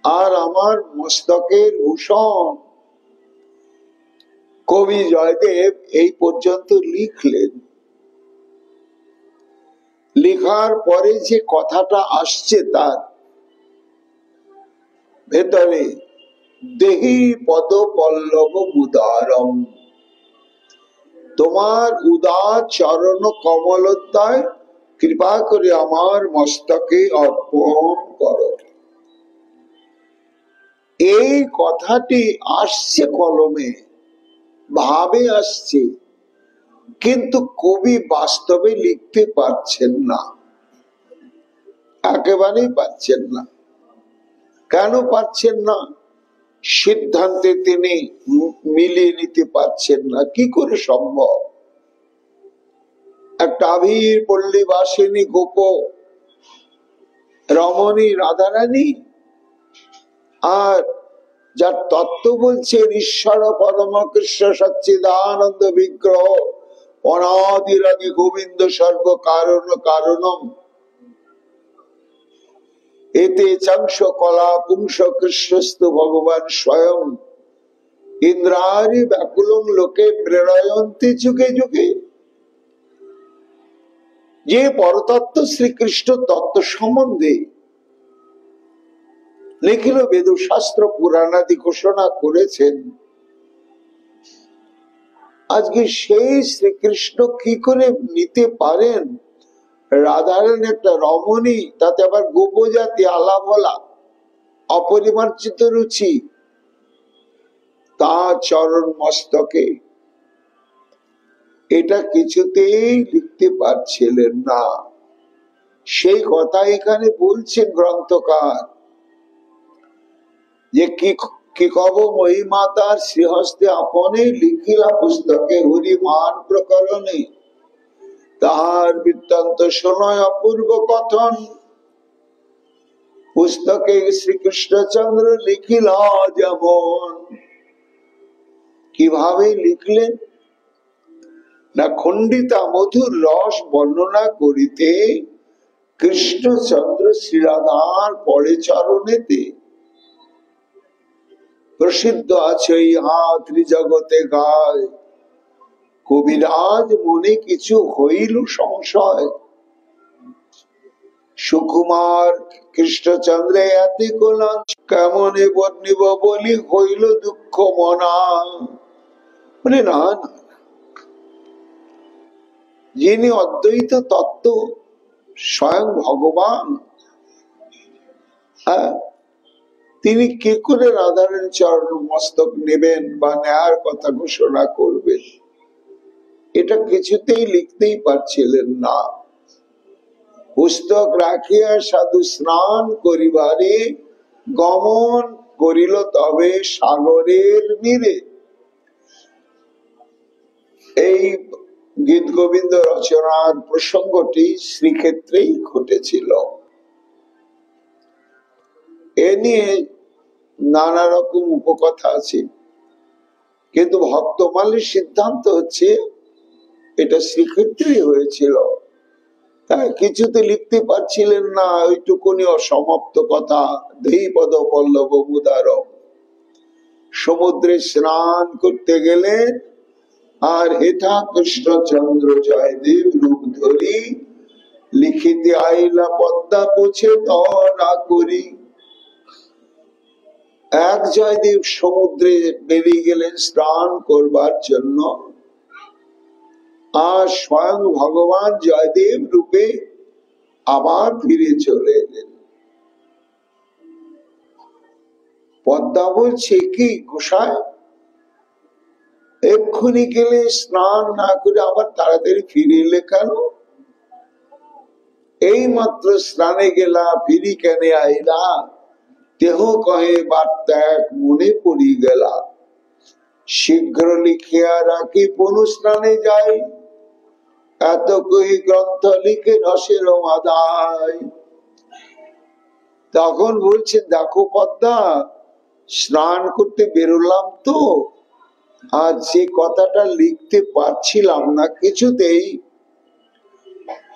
আর আমার মস্তকের ভূষণ। কবি জয়দেব এই পর্যন্ত লিখলেন। লেখার পরে যে কথাটা আসছে তার ভেতরে, দেহি পদ পল্লব উদারম, তোমার উদার চরণ কমলোদ্দয় কৃপা করে আমার মস্তকে অর্পণ করো। এই কথাটি আসছে কলমে, ভাবে আসছে, কিন্তু কবি বাস্তবে লিখতে পারছেন না, একেবারেই পারছেন না। কেন পারছেন না? সিদ্ধান্তে তিনি মিলিয়ে নিতে পারছেন না। কি করে সম্ভব? একটা আবির পল্লী বাসিনী গোপ রমণী রাধারানী, আর যার তত্ত্ব বলছেন ঈশ্বর পরম কৃষ্ণ সচ্চিদানন্দ বিগ্রহ অনাদিরাদি গোবিন্দ সর্ব কারণ কারণম এতে চাংশ কলা পুংস কৃষ্ণস্তু ভগবান স্বয়ং ইন্দ্রারি ব্যাকুলং লোকে প্রেরয়ন্তি যুগে যুগে। যে পরতত্ত্ব শ্রীকৃষ্ণ তত্ত্ব সম্বন্ধে লিখিল বেদশাস্ত্র পুরাণাদি ঘোষণা করেছেন, আজকে সেই শ্রীকৃষ্ণ কি করে নিতে পারেন? রাধারানী একটা রমণী, তাতে আবার গোপজাতি, আলা বলা, অপরিমার্জিত রুচি, তার চরণ মস্তকে, এটা কিছুতেই লিখতে পারছিলেন না। সেই কথা এখানে বলছেন গ্রন্থকার, যে কি কব মহিমা তার শ্রীহস্তে আপনে লিখিলা পুস্তকে হরিমান প্রকরণে, তাহার বৃত্তান্ত শোনায় অপূর্ব কথন। পুস্তকে শ্রীকৃষ্ণচন্দ্র লিখিলা যেমন, কিভাবে লিখলেন না, খণ্ডিতা মধুর রস বর্ণনা করিতে কৃষ্ণচন্দ্র শ্রীরাধার পরে চরণেতে প্রসিদ্ধ আছে ইহা ত্রিজগতে গায়, কবিরাজ মনে কিছু হইল সংশয়, সুকুমার কৃষ্ণচন্দ্রে এতে কোলা কেমনে বর্ণিব বলি হইল দুঃখ মনা। বলে না, যিনি অদ্বৈত তত্ত্ব স্বয়ং ভগবান, তিনি কি করে রাধারানী চরণ মস্তক নেবেন বা নেয়ার কথা ঘোষণা করবেন? এটা কিছুতেই লিখতেই পারছিলেন না। পুস্তক রাখিয়া সাধু স্নান করিবারে গমন করিল তবে সাগরের নীরে। এই গীত গোবিন্দ রচনার প্রসঙ্গটি শ্রীক্ষেত্রেই ঘটেছিল। এ নিয়ে নানা রকম উপকথা আছে, কিন্তু ভক্তমালীর সিদ্ধান্ত হচ্ছে এটা শ্রীক্ষেত্রেই হয়েছিল। তাই কিছুতে লিখতে পারছিলেন না, ওইটুকুনি অসমাপ্ত কথা। ধীপদ পল্লব উদারম, সমুদ্রে স্নান করতে গেলেন, আর হেথা কৃষ্ণচন্দ্র জয়দেব রূপ ধরি লিখিতে আইলা পদ্মা পুছে না করি। এক জয়দেব সমুদ্রে বেরিয়ে গেলেন স্নান করবার জন্য, আর স্বয়ং ভগবান জয়দেব রূপে আবার ফিরে চলে এলেন। পদ্মা বলছে, কি গোসাই, এক্ষুনি গেলে স্নান না করে আবার তাড়াতাড়ি ফিরে এলে কেন? এই মাত্র স্নানে গেলা, ফিরি কেন আইলা? দেহ কহে বার্ত্যাগ মনে পড়ি গেলা, শীঘ্র লিখিয়া রাখি পুনঃ স্নানে যাই, এত কহি গ্রন্থ লিখে রসের মাদায়। তখন বলছে, দেখো পদ্মা, স্নান করতে বেরোলাম তো, আর যে কথাটা লিখতে পারছিলাম না কিছুতেই,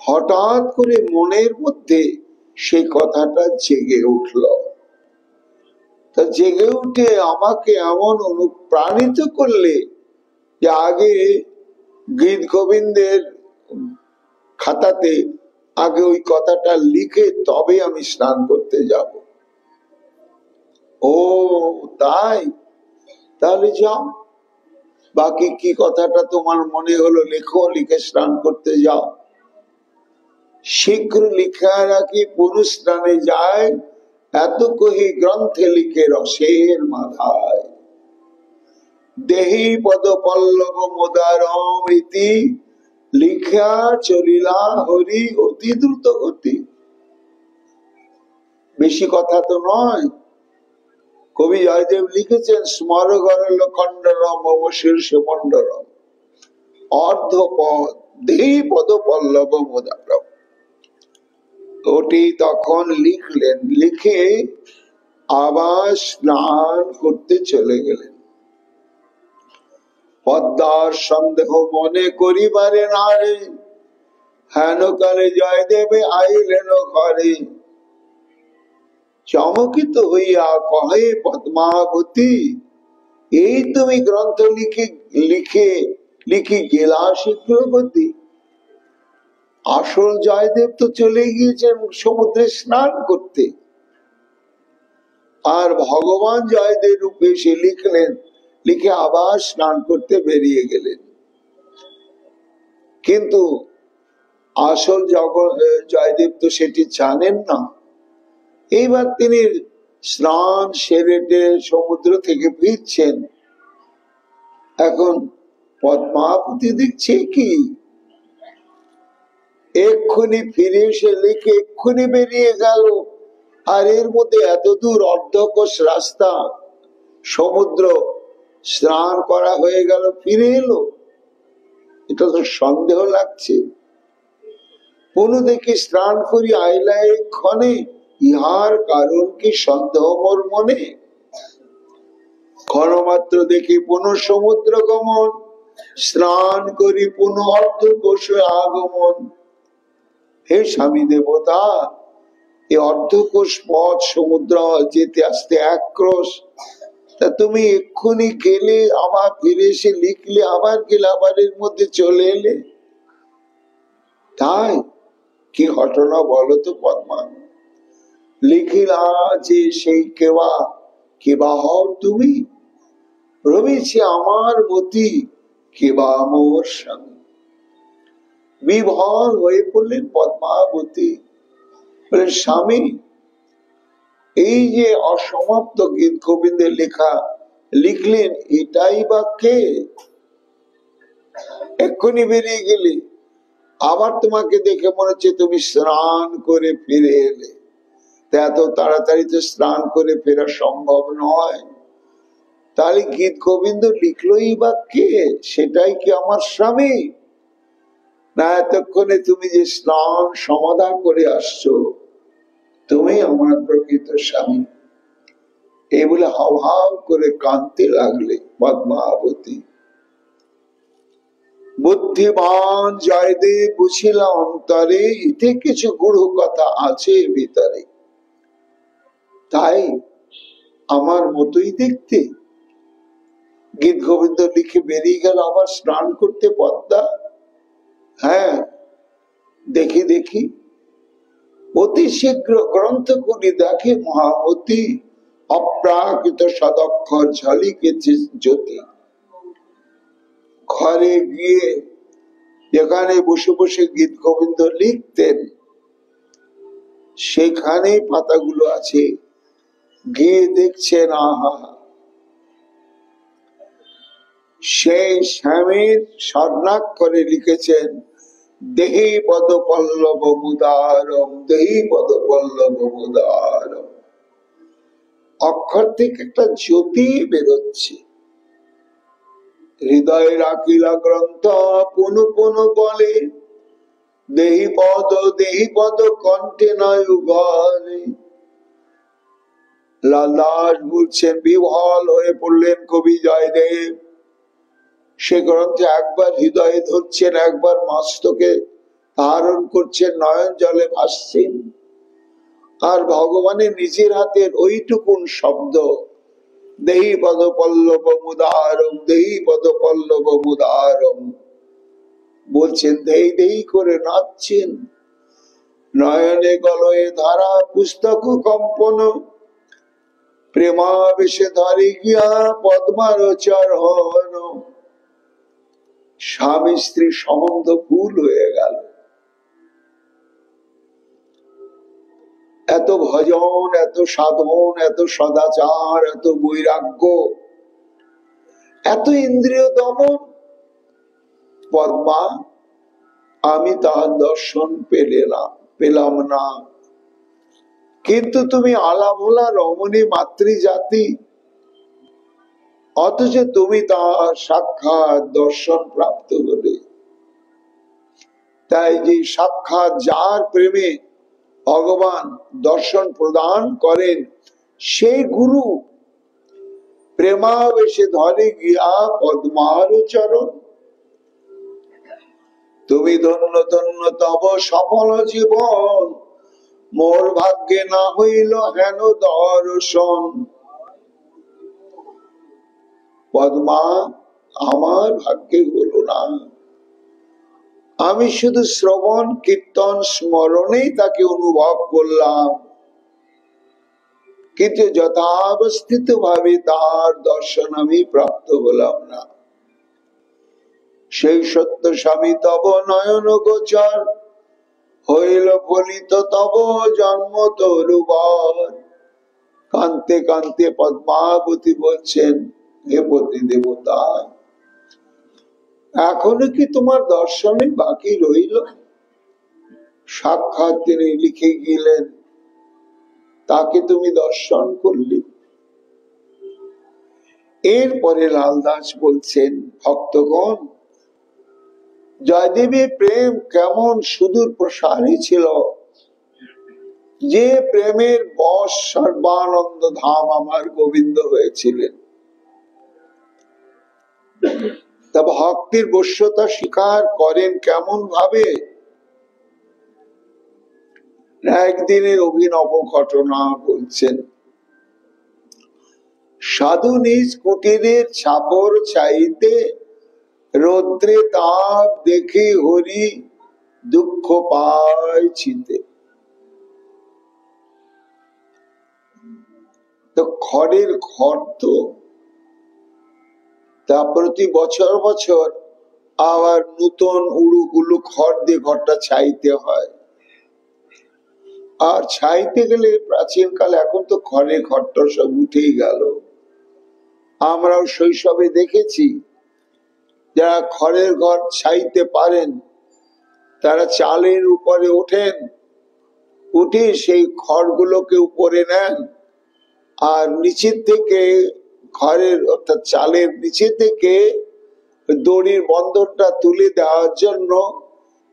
হঠাৎ করে মনের মধ্যে সেই কথাটা জেগে উঠল। তা জেগে উঠে আমাকে এমন অনুপ্রাণিত করলে যে আগে গীত গোবিন্দের খাতাতে আগে ওই কথাটা লিখে তবে আমি স্নান করতে যাব। ও তাই, তাহলে যাও, বাকি কি কথাটা তোমার মনে হলো লেখো, লিখে স্নান করতে যাও। শীঘ্র লিখা রাখি পুরুষ স্নানে যায়, এত কহি গ্রন্থে লিখে রসের মাথায়। দেহি পদ পল্লব মোদারম ইতি, লিখা চলিলা হরি অতি দ্রুত গতি। বেশি কথা তো নয়, কবি জয়দেব লিখেছেন, স্মর গরল খণ্ডরম অবশীর্ষ মণ্ডরম, অর্ধপদ দেহি পদ পল্লব মোদারম। ওটি তখন লিখলেন, লিখে আবার স্নান করতে চলে গেলেন। পদ্মার সন্দেহ মনে করিবারে না রে, হেন কালে জয়দেবে আইলেন ঘরে। চমকিত হইয়া কহে পদ্মাবতী, এই তুমি গ্রন্থ লিখে গেলা শীঘ্র গতি। আসল জয়দেব তো চলে গিয়েছেন সমুদ্রে স্নান করতে, আর ভগবান জয়দেব রূপে সে লিখলেন, লিখে আবার স্নান করতে বেরিয়ে গেলেন। কিন্তু আসল জয়দেব তো সেটি জানেন না। এইবার তিনি স্নান সেরে সমুদ্র থেকে ফিরছেন। এখন পদ্মাবতী দেখছে কি, এক্ষুনি ফিরে এসে লিখে এক্ষুনি বেরিয়ে গেল, আর এর মধ্যে এত দূর অর্ধকোশ রাস্তা সমুদ্র স্নান করা হয়ে গেল, ফিরে এলো। এটা তো সন্দেহ লাগছে। পুনঃ দেখি স্নান করি আইলা ক্ষণে, ইহার কারণ কি সন্দেহ মোর মনে। ক্ষণমাত্র দেখি পুনঃ সমুদ্র গমন, স্নান করি পুনঃ অর্ধকোশ আগমন। হে স্বামী দেবতা, এই অর্ধকোশ পথ সমুদ্র যেতে আসতে এক ক্রোশ, তা তুমি এক্ষুনি গেলে, আবার ফিরে এসে লিখলে, আবার গেলে, আবার এর মধ্যে চলে এলে, তাই কি ঘটনা বলো তো পদ্মা? লিখিলা যে সেই কেবা, কেবা হও তুমি, রবিছে আমার মতি, কেবা মোর স্বামী। বিভোর হয়ে পড়লেন পদ্মাবতী, বলেন, স্বামী, এই যে অসমাপ্ত গীত গোবিন্দের লেখা লিখলেন, এটাই বা কে? এক্ষুনি বেরিয়ে গেলে, আবার তোমাকে দেখে মনে হচ্ছে তুমি স্নান করে ফিরে এলে। এত তাড়াতাড়ি তো স্নান করে ফেরা সম্ভব নয়। তাহলে গীত গোবিন্দ লিখলোই বা কে? সেটাই কি আমার স্বামী? না এতক্ষণে তুমি যে স্নান সমাধা করে আসছো, তুমি আমার প্রকৃত স্বামী। এই বলে হাও করে কাঁদতে লাগলে পদ্মাবতী। বুদ্ধিমান জয়দেব বুঝিলা অন্তরে, এতে কিছু গূঢ় কথা আছে ভিতরে, তাই আমার মতোই দেখতে। গীত গোবিন্দ লিখে বেরিয়ে গেল আবার স্নান করতে পদ্মা। হ্যাঁ, দেখি অতি শীঘ্র গ্রন্থ করি দেখে মহামতি, অপ্রাকৃত সদক্ষর ঝলিকেছে জ্যোতি। ঘরে গিয়ে যেখানে বসে বসে গীত গোবিন্দ লিখতেন সেখানে পাতাগুলো আছে, গিয়ে দেখছেন আহা, সেই শ্যামের স্বর্ণাক্ষরে লিখেছেন দেহি পদ পল্লব মুদারম, দেহি পদ পল্লব মুদারম। অক্ষর থেকে একটা জ্যোতি বেরোচ্ছে। হৃদয়ে রাখিলা গ্রন্থ পুনু পুনু বলে দেহি পদ কণ্ঠে নয় উগলে। লালদাস বলছেন বিহ্বল হয়ে পড়লেন কবি জয়দেব। সে গ্রন্থে একবার হৃদয়ে ধরছেন, একবার মস্তকে ধারণ করছেন, নয়ন জলে ভাসছেন। আর ভগবানের নিজের হাতের ওইটুকুন শব্দ দেহি পদ পল্লব মুদারম, দেহি পদ পল্লব মুদারম বলছেন, দেহি দেহি করে নাচছেন। নয়নে গলয়ে ধারা পুস্তক কম্পন, প্রেমাবেশে ধরে গিয়া পদ্মার চরণ। স্বামী স্ত্রী সম্বন্ধ ভুল হয়ে গেল। এত ভজন, এত সাধন, এত সদাচার, এত বৈরাগ্য, এত ইন্দ্রিয় দমন, পদ্মা আমি তার দর্শন পেলাম না। কিন্তু তুমি আলাভোলা রমণী মাতৃজাতি, অথচ তুমি তার সাক্ষাৎ দর্শন প্রাপ্ত হলে। তাই যে সাক্ষাৎ যার প্রেমে ভগবান দর্শন প্রদান করেন সেই গুরু প্রেমাবেশে ধরে গিয়া পদ্মার চরণ। তুমি ধন্য ধন্য তব সফল জীবন, মোর ভাগ্যে না হইল হেন দর্শন। পদ্মা আমার ভাগ্যে হলো না, আমি শুধু শ্রবণ কীর্তন স্মরণেই তাকে অনুভব করলাম, কিন্তু যথাবস্থিত ভাবে তার দর্শন আমি প্রাপ্ত হলাম না। সেই সত্য স্বামী তব নয়ন গোচর, হইল ফলিত তব জন্ম তরুবর। কান্তে কান্তে পদ্মাবতী বলছেন, হে পতি দেবতা, এখনো কি তোমার দর্শনে বাকি রইল? সাক্ষাৎ তিনি লিখে গেলেন, তাকে তুমি দর্শন করলে। এরপরে লালদাস বলছেন, ভক্তগণ, জয়দেবের প্রেম কেমন সুদূর প্রসারী ছিল, যে প্রেমের বশ সর্বানন্দ ধাম আমার গোবিন্দ হয়েছিলেন। তা ভক্তির বশ্যতা স্বীকার করেন কেমন ভাবে? একদিনের অভিনব ঘটনা বলছেন। সাধু নিজ কুটিরের ছাপর চাইতে, রৌদ্রে তাপ দেখে হরি দুঃখ পায় চিতে। তো খড়ের ঘর, তো তা প্রতি বছর বছর আবার নতুন উড়ু খড় দিয়ে ঘরটা ছাইতে হয়। আর ছাইতে গেলে প্রাচীন কালে, এখন তো খড়ের ঘরটা সব উঠেই গেল। আমরাও শৈশবে দেখেছি যারা খড়ের ঘর ছাইতে পারেন তারা চালের উপরে ওঠেন, উঠে সেই খড়গুলোকে উপরে নেন, আর নিচের থেকে ঘরের অর্থাৎ চালের নিচে থেকে দড়ির বন্ধনটা তুলে দেওয়ার জন্য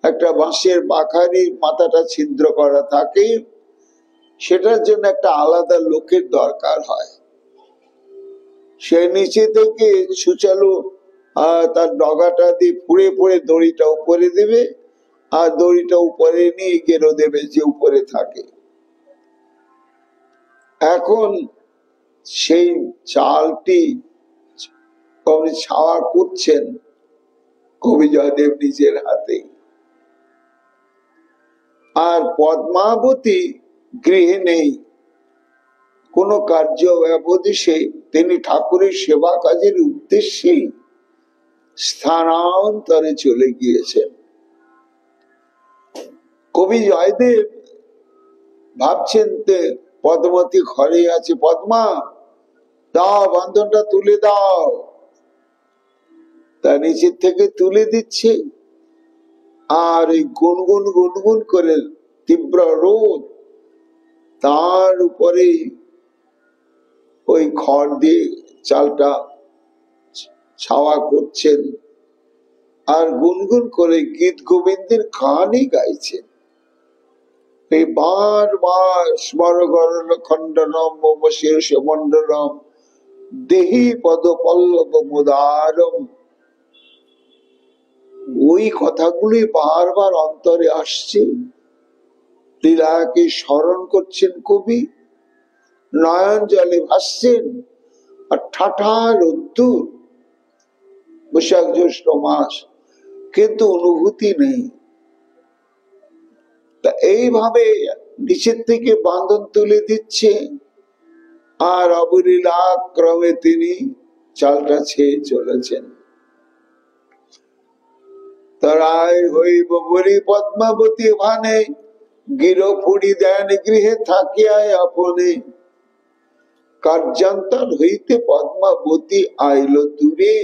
একটা বাঁশের বাঁখারি মাথাটা ছিদ্র করা থাকে, সেটার জন্য একটা আলাদা লোকের দরকার হয়। সে নিচে থেকে সুচালু তার ডগাটা দিয়ে পুড়ে পুড়ে দড়িটা উপরে দেবে, আর দড়িটা উপরে নিয়ে গেরো দেবে যে উপরে থাকে। এখন সেই চালটি কবি ছাওয়া করছেন কবি জয়দেব নিজের হাতে। আর পদ্মাবতী গৃহে নেই, কোন কার্য ব্যবদেশে তিনি ঠাকুরের সেবা কাজের উদ্দেশ্যে স্থানান্তরে চলে গিয়েছেন। কবি জয়দেব ভাবছেন পদ্মাবতী ঘরে আছে, পদ্মা দাও, বন্ধনটা তুলে দাও। তা নিচের থেকে তুলে দিচ্ছে, আর ওই গুনগুন গুনগুন করে তীব্র রোদ, তার উপরে ওই খড় দিয়ে চালটা ছাওয়া করছেন, আর গুনগুন করে গীত গোবিন্দের গানই গাইছেন। এই বারবার স্মরগরল খণ্ডনম মম শীর্ষ মণ্ডলম দেহি পদ পল্লব মুদারম, ওই কথাগুলি বারবার অন্তরে আসছে। লীলাকে স্মরণ করছেন কবি, নয়ন জলে ভাসছেন, আর ঠাঠা রোদ্দুর, বৈশাখ জ্যৈষ্ঠ মাস, কিন্তু অনুভূতি নেই। তা এইভাবে নিচের থেকে বাঁধন তুলে দিচ্ছে, আর অবলীলা ক্রমে তিনি চালটা ছেয়ে চলেছেন। তারাই হইব বলি পদ্মাবতী ভানে, গির ফুড়ি দেন গৃহে থাকিয়ায় আপনে, কার্যান্তর হইতে পদ্মাবতী আইল দূরে,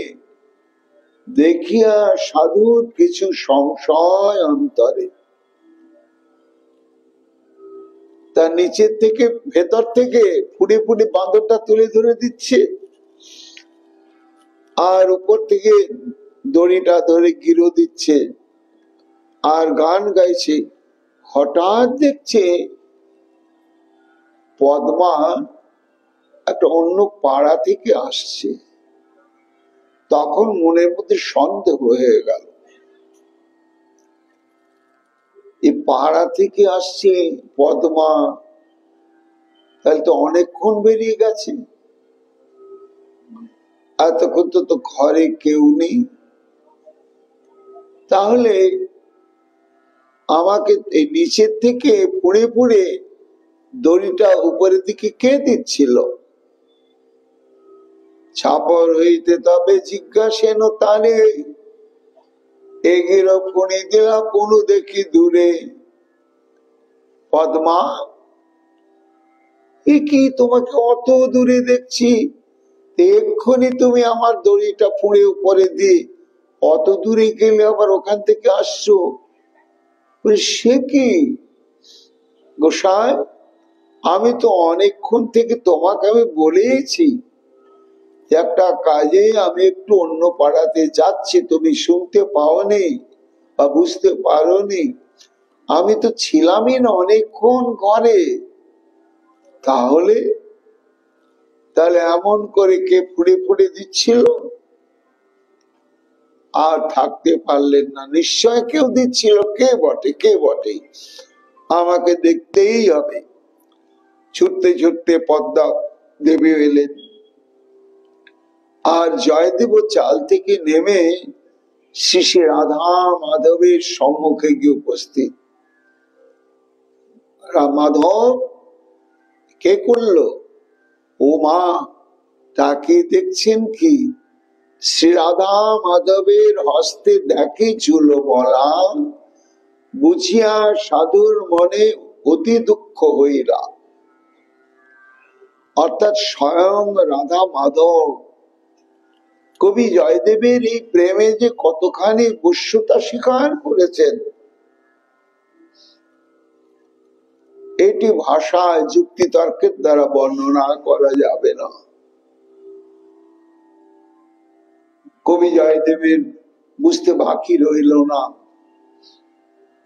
দেখিয়া সাধুর কিছু সংশয় অন্তরে। তার নিচের থেকে ভেতর থেকে ফুড়ে ফুড়ে বাঁধনটা তুলে ধরে দিচ্ছে, আর উপর থেকে দড়িটা ধরে গিরো দিচ্ছে, আর গান গাইছে। হঠাৎ দেখছে পদ্মা একটা অন্য পাড়া থেকে আসছে। তখন মনের মধ্যে সন্দেহ হয়ে গেল, এই পাড়া থেকে আসছে পদ্মা, তাহলে তো অনেকক্ষণ বেরিয়ে গেছে, এতক্ষণ তো ঘরে কেউ নেই। তাহলে আমাকে এই নিচের থেকে পুড়ে পুড়ে দড়িটা উপরের দিকে কে দিচ্ছিল? ছাপর হইতে তবে জিজ্ঞাসেন তারে, এগির ফণি দিলা কোনো দেখি দূরে। পদ্মা, এ কি তোমাকে অত দূরে দেখছি, এক্ষুনি তুমি আমার দড়িটা ফুঁড়ে উপরে দিয়ে অত দূরে গেলে আবার ওখান থেকে আসছো, সে কি গোসাই? আমি তো অনেকক্ষণ থেকে তোমাকে আমি বলেছি একটা কাজে আমি একটু অন্য পাড়াতে যাচ্ছি, তুমি শুনতে পাওনি বা বুঝতে পারোনি? আমি তো ছিলামই না অনেকক্ষণ ঘরে। তাহলে এমন করে কে ফুড়ে ফুড়ে দিচ্ছিল? আর থাকতে পারলেন না, নিশ্চয় কেউ দিচ্ছিল। কে বটে, কে বটে, আমাকে দেখতেই হবে। ছুটতে ছুটতে পদ্মা দেবী এলেন, আর জয়দেব চাল থেকে নেমে শ্রী রাধা মাধবের সম্মুখে গিয়ে উপস্থিত। মাধব কে করলো? ও মা, তাকে দেখছেন কি? শ্রী রাধা মাধবের হস্তে দেখি চুল বলা, বুঝিয়া সাধুর মনে অতি দুঃখ হইলা। অর্থাৎ স্বয়ং রাধা মাধব কবি জয়দেবের এই প্রেমে যে কতখানি বশ্যতা স্বীকার করেছেন, এটি ভাষায় যুক্তি তর্কের দ্বারা বর্ণনা করা যাবে না। কবি জয়দেবের বুঝতে বাকি রইল না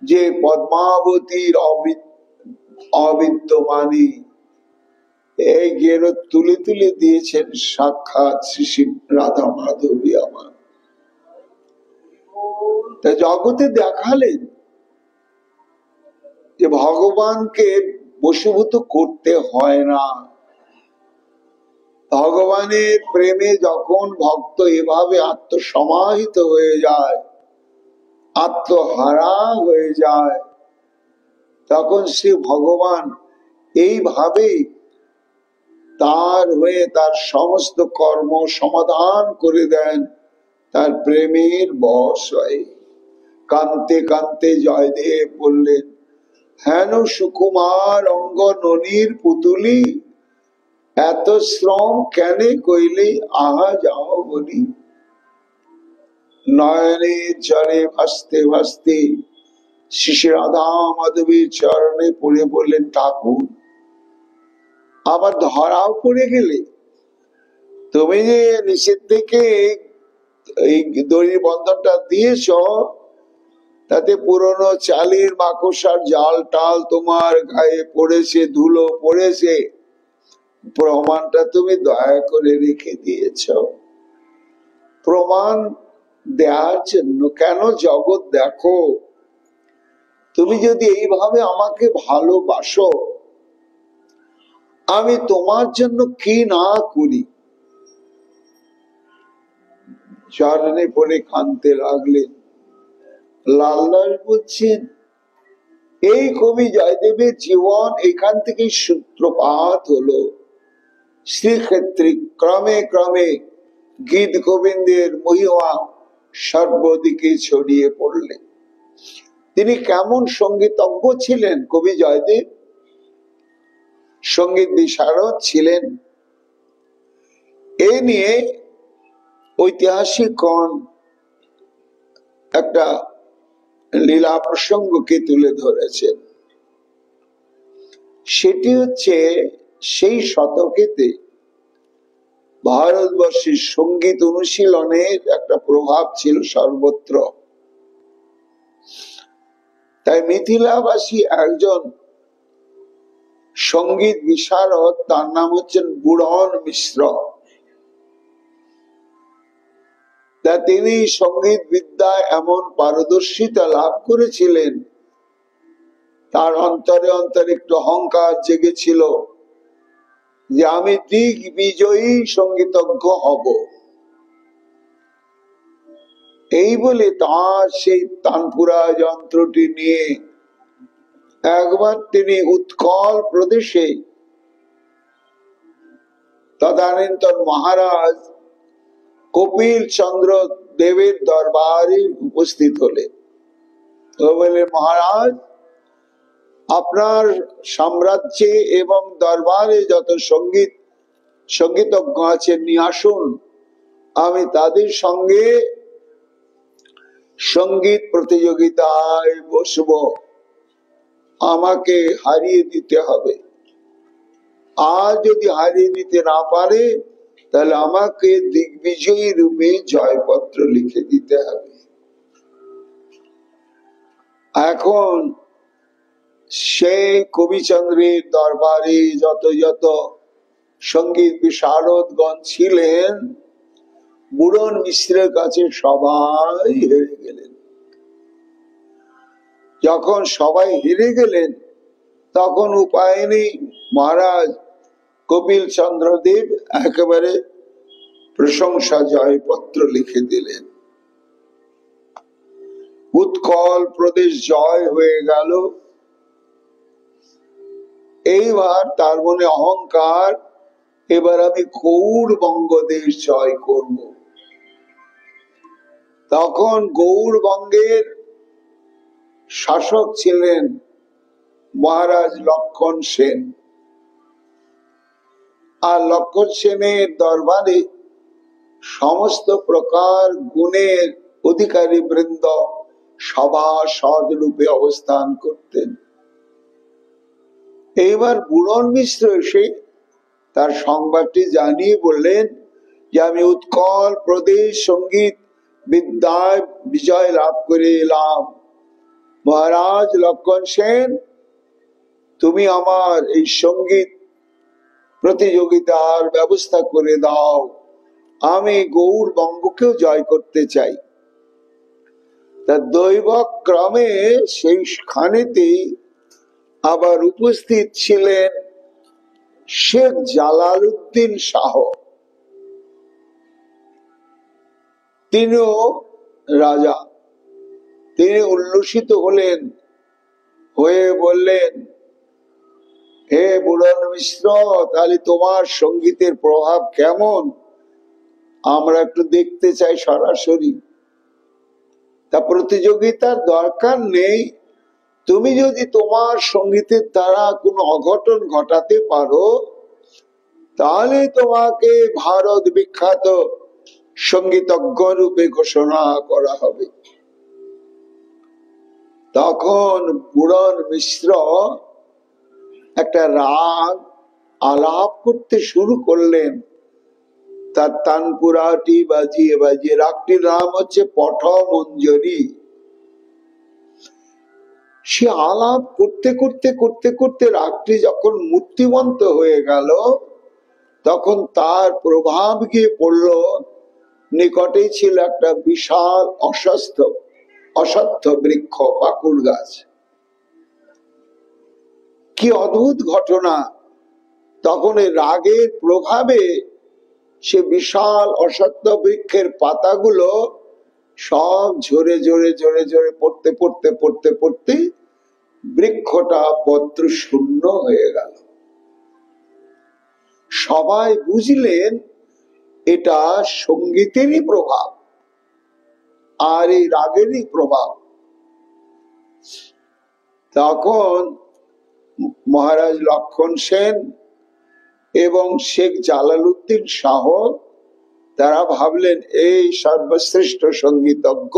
যে পদ্মাবতীর অবিদ্যমানী এই গেরো তুলে তুলে দিয়েছেন সাক্ষাৎ শ্রী রাধা মাধবী আমার। তা জগতে দেখালেন যে ভগবানকে বশীভূত করতে হয় না। ভগবানের প্রেমে যখন ভক্ত এভাবে আত্মসমাহিত হয়ে যায়, আত্মহারা হয়ে যায়, তখন সে ভগবান এইভাবে তার হয়ে তার সমস্ত কর্ম সমাধান করে দেন, তার প্রেমের বশ হয়। কান্তে কান্তে জয়দেব বললেন, হেন সুকুমার অঙ্গ ননির পুতুলি, এত শ্রম কেনে কইলি আহা যাও বলি। নয়নে জলে ভাসতে ভাসতে শ্রী রাধা মাধবীর চরণে পড়ে বললেন, ঠাকুর আবার ধরাও পড়ে গেলে। তুমি যে নিষেধ থেকে এই দড়ির বন্ধনটা দিয়েছ, তাতে পুরনো চালের মাকড়সার জাল টাল তোমার গায়ে পড়েছে, ধুলো পড়েছে, প্রমাণটা তুমি দয়া করে রেখে দিয়েছ। প্রমাণ দেওয়ার জন্য কেন জগৎ দেখো, তুমি যদি এইভাবে আমাকে ভালোবাসো, আমি তোমার জন্য কি না করি। চরণে পড়ে কাঁদতে লাগলেন। লালদাস বলছেন, এই কবি জয়দেবের জীবন এখান থেকে সূত্রপাত হলো। শ্রীক্ষেত্রে ক্রমে ক্রমে গীত গোবিন্দের মহিমা সর্বদিকে ছড়িয়ে পড়লেন। তিনি কেমন সঙ্গীতজ্ঞ ছিলেন কবি জয়দেব, সঙ্গীত বিশারদ ছিলেন, এ নিয়ে ঐতিহাসিকগণ একটা লীলা প্রসঙ্গকে তুলে ধরেছেন। সেটি হচ্ছে সেই শতকেতে ভারতবর্ষের সঙ্গীত অনুশীলনের একটা প্রভাব ছিল সর্বত্র। তাই মিথিলাবাসী একজন সঙ্গীত বিশারদ, তার নাম হচ্ছেন বুড়ন মিশ্র। তা তিনি সঙ্গীত বিদ্যায় এমন পারদর্শিতা লাভ করেছিলেন, তার অন্তরে অন্তরে একটু অহংকার জেগেছিল যে আমি দিক বিজয়ী সঙ্গীতজ্ঞ হব। এই বলে তার সেই তানপুরা যন্ত্রটি নিয়ে একবার তিনি উৎকল প্রদেশে তদানীন্তন মহারাজ কপিল চন্দ্র দেবের দরবারে উপস্থিত হলেন। তো বলে, মহারাজ আপনার সাম্রাজ্যে এবং দরবারে যত সঙ্গীতজ্ঞ আছেন নিয়ে আসুন, আমি তাদের সঙ্গে সঙ্গীত প্রতিযোগিতায় বসব, আমাকে হারিয়ে দিতে হবে। আর যদি হারিয়ে দিতে না পারে, তাহলে আমাকে দিগ্বিজয়ী রূপে জয়পত্র লিখে দিতে হবে। এখন সেই কবিচন্দ্রের দরবারে যত যত সঙ্গীত বিশারদগণ ছিলেন, বুড়ন মিশ্রের কাছে সবাই হেরে গেলেন। যখন সবাই হেরে গেলেন, তখন উপায় নেই, মহারাজ কপিল চন্দ্র দেব একেবারে প্রশংসা জয়পত্র লিখে দিলেন। উৎকল প্রদেশ জয় হয়ে গেল। এইবার তার মনে অহংকার, এবার আমি গৌড়বঙ্গ দেশ জয় করব। তখন গৌড়বঙ্গের শাসক ছিলেন মহারাজ লক্ষণ সেন। আর লক্ষণ সেনের দরবারে সমস্ত প্রকার গুণের অধিকারী বৃন্দ সভাসদ রূপে অবস্থান করতেন। এইবার বুড়ন মিশ্র এসে তার সংবাদটি জানিয়ে বললেন যে আমি উৎকল প্রদেশ সঙ্গীত বিদ্যায় বিজয় লাভ করে এলাম। মহারাজ লক্ষণ সেন, তুমি আমার এই সঙ্গীত প্রতিযোগিতার ব্যবস্থা করে দাও, আমি গৌড়বঙ্গকেও জয় করতে চাই। তা দৈব ক্রমে সেইখানেতেই আবার উপস্থিত ছিলেন শেখ জালালউদ্দিন শাহ। তিনিও রাজা। তিনি উল্লসিত হলেন, হয়ে বললেন, হে বুড়ন মিশ্র, তাহলে তোমার সঙ্গীতের প্রভাব কেমন আমরা একটু দেখতে চাই সরাসরি। তা প্রতিযোগিতার দরকার নেই, তুমি যদি তোমার সঙ্গীতের দ্বারা কোনো অঘটন ঘটাতে পারো তাহলে তোমাকে ভারত বিখ্যাত সঙ্গীতজ্ঞ রূপে ঘোষণা করা হবে। তখন বুড়ন মিশ্র একটা রাগ আলাপ করতে শুরু করলেন, তার তানপুরাটি বাজিয়ে বাজিয়ে। রাগটির নাম হচ্ছে পঠ মঞ্জরি। সে আলাপ করতে করতে করতে করতে রাগটি যখন মূর্তিমন্ত হয়ে গেল তখন তার প্রভাব গিয়ে পড়ল, নিকটেই ছিল একটা বিশাল অশ্বত্থ বৃক্ষ, পাকুড় গাছ। কি অদ্ভুত ঘটনা! তখন এই রাগের প্রভাবে সে বিশাল অশ্বত্থ বৃক্ষের পাতাগুলো সব ঝরে ঝরে ঝরে ঝরে পড়তে পড়তে পড়তে পড়তে বৃক্ষটা পত্র শূন্য হয়ে গেল। সবাই বুঝলেন এটা সঙ্গীতেরই প্রভাব আর এই রাগেরই প্রভাব। তখন মহারাজ লক্ষণ সেন এবং শেখ জালালউদ্দিন শাহ তারা ভাবলেন এই সর্বশ্রেষ্ঠ সঙ্গীতজ্ঞ,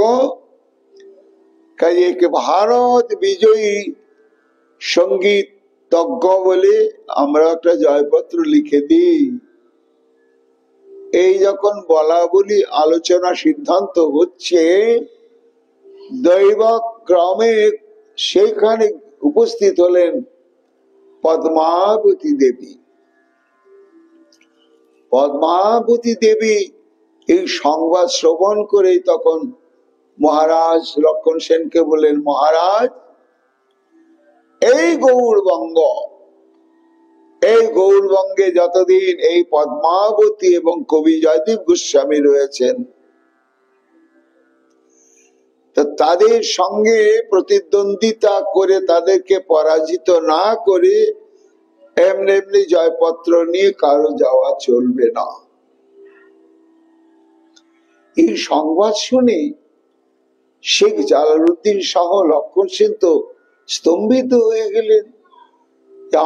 কাজে একে ভারত বিজয়ী সঙ্গীতজ্ঞ বলে আমরা একটা জয়পত্র লিখে দিই। এই যখন বলা বলি আলোচনা সিদ্ধান্ত হচ্ছে, দৈবক্রমে সেখানে উপস্থিত হলেন পদ্মাবতী দেবী। পদ্মাবতী দেবী এই সংবাদ শ্রবণ করে তখন মহারাজ লক্ষণ সেনকে বললেন, মহারাজ এই গৌড়বঙ্গে যতদিন এই পদ্মাবতী এবং কবি জয়দীপ গোস্বামী রয়েছেন তাদের সঙ্গে প্রতিদ্বন্দ্বিতা করে তাদেরকে পরাজিত না করে এমনি এমনি জয়পত্র নিয়ে কারো যাওয়া চলবে না। এই সংবাদ শুনে শেখ জালালউদ্দিন শাহ লক্ষণ সেন তো স্তম্ভিত হয়ে গেলেন।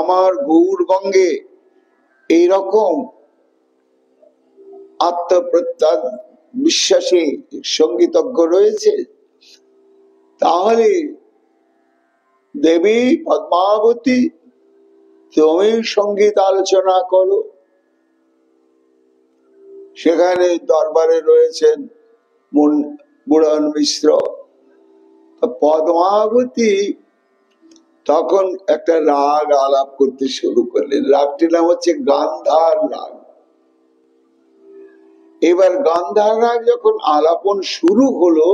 আমার গৌড়বঙ্গে এইরকম আত্মপ্রত্যাগ বিশ্বাসী সঙ্গীতজ্ঞ রয়েছে, তাহলে দেবী পদ্মাবতী তুমি সঙ্গীত আলোচনা করো। সেখানে দরবারে রয়েছেন বুড়ন মিশ্র। পদ্মাবতী তখন একটা রাগ আলাপ করতে শুরু করলেন। রাগটির নাম হচ্ছে গান্ধার রাগ। এবার গান্ধার রাগ যখন আলাপন শুরু হলো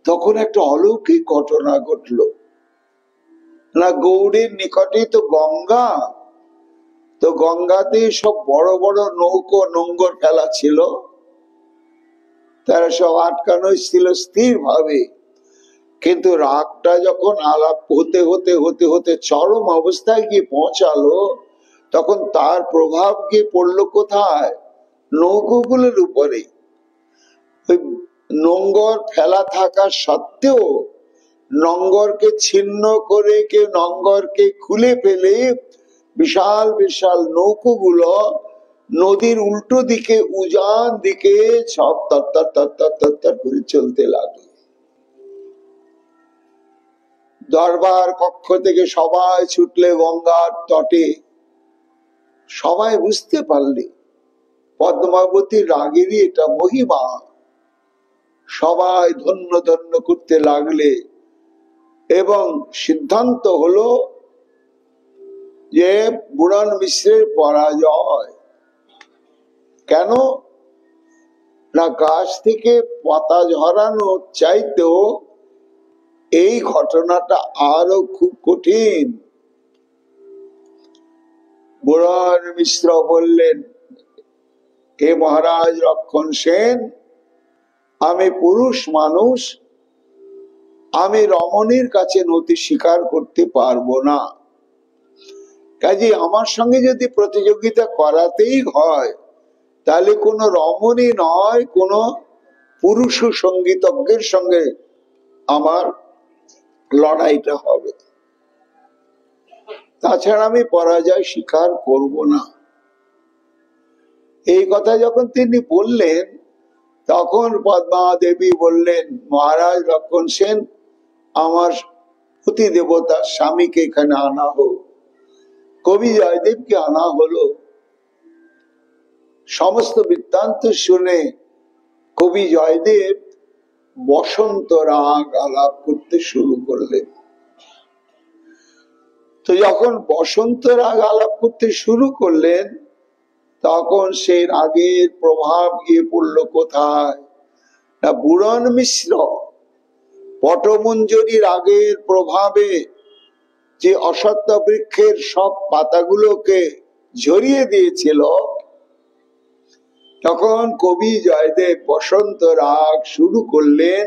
তখন একটা অলৌকিক ঘটনা ঘটলো না। গৌড়ের নিকটে তো গঙ্গা, তো গঙ্গাতে সব বড় বড় নৌকো নোঙ্গর ফেলা ছিল, তারা সব আটকানো ছিল স্থির ভাবে। কিন্তু রাগটা যখন আলাপ হতে হতে হতে হতে চরম অবস্থায় গিয়ে পৌঁছালো তখন তার প্রভাব গিয়ে পড়লো কোথায়? নৌকোগুলোর উপরে। ওই নোঙ্গর ফেলা থাকা সত্ত্বেও নোঙ্গরকে ছিন্ন করে কেউ নোঙ্গরকে খুলে ফেলে বিশাল বিশাল নৌকোগুলো নদীর উল্টো দিকে উজান দিকে সব তত্তর তত্তর তত্তর করে চলতে লাগলো। দরবার কক্ষ থেকে সবাই ছুটলে গঙ্গার তটে। সবাই বুঝতে পারলে পদ্মাবতীর রাগেরই এটা মহিমা। সবাই ধন্য ধন্য করতে লাগলে এবং সিদ্ধান্ত হলো যে বুড়ন মিশ্রের পরাজয়। কেন না, গাছ থেকে পাতা ঝরানো চাইতেও এই ঘটনাটা আরো খুব কঠিন। বুড়ন মিশ্র বললেন, হে মহারাজ লক্ষণ সেন, আমি পুরুষ মানুষ, আমি রমণীর কাছে নতি স্বীকার করতে পারবো না, কাজে আমার সঙ্গে যদি প্রতিযোগিতা করাতেই হয়, তাহলে কোনো রমণী নয়, কোনো পুরুষ সঙ্গীতজ্ঞের সঙ্গে আমার লড়াইটা হবে। তাছাড়া আমি পরাজয় স্বীকার করব না। এই কথা যখন তিনি বললেন, তখন পদ্মা দেবী বললেন, মহারাজ লক্ষণ সেন, আমার পতি দেবতার স্বামীকে এখানে আনা হোক। কবি জয়দেবকে আনা হলো। সমস্ত বৃত্তান্ত শুনে কবি জয়দেব বসন্ত রাগ আলাপ করতে শুরু করলেন। তো যখন বসন্ত রাগ আলাপ করতে শুরু করলেন, তখন সে রাগের প্রভাব গিয়ে পড়ল কোথায়? না, বুড়ন মিশ্র পটমঞ্জরি রাগের প্রভাবে যে অসত্য বৃক্ষের সব পাতাগুলোকে ঝরিয়ে দিয়েছিল, তখন কবি জয়দেব বসন্ত রাগ শুরু করলেন।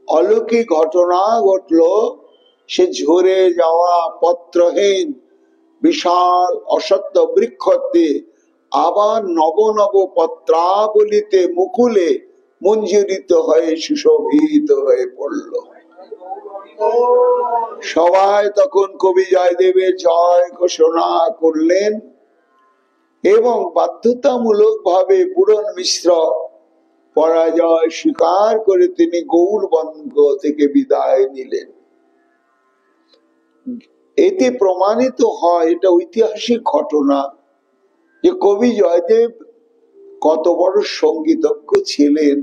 অলৌকিক ঘটনা ঘটল। সে ঝরে যাওয়া পত্রহীন বিশাল অসত্য বৃক্ষতে আবার নব নব পত্রাবলিতে মুকুলে মঞ্জুরিত হয়ে সুশোভিত হয়ে পড়ল। সবাই তখন কবি জয়দেবের জয় ঘোষণা করলেন এবং বাধ্যতামূলক ভাবে বুড়ন মিশ্র পরাজয় স্বীকার করে তিনি গৌড়বঙ্গ থেকে বিদায় নিলেন। এতে প্রমাণিত হয়, এটা ঐতিহাসিক ঘটনা, যে কবি জয়দেব কত বড় সঙ্গীতজ্ঞ ছিলেন।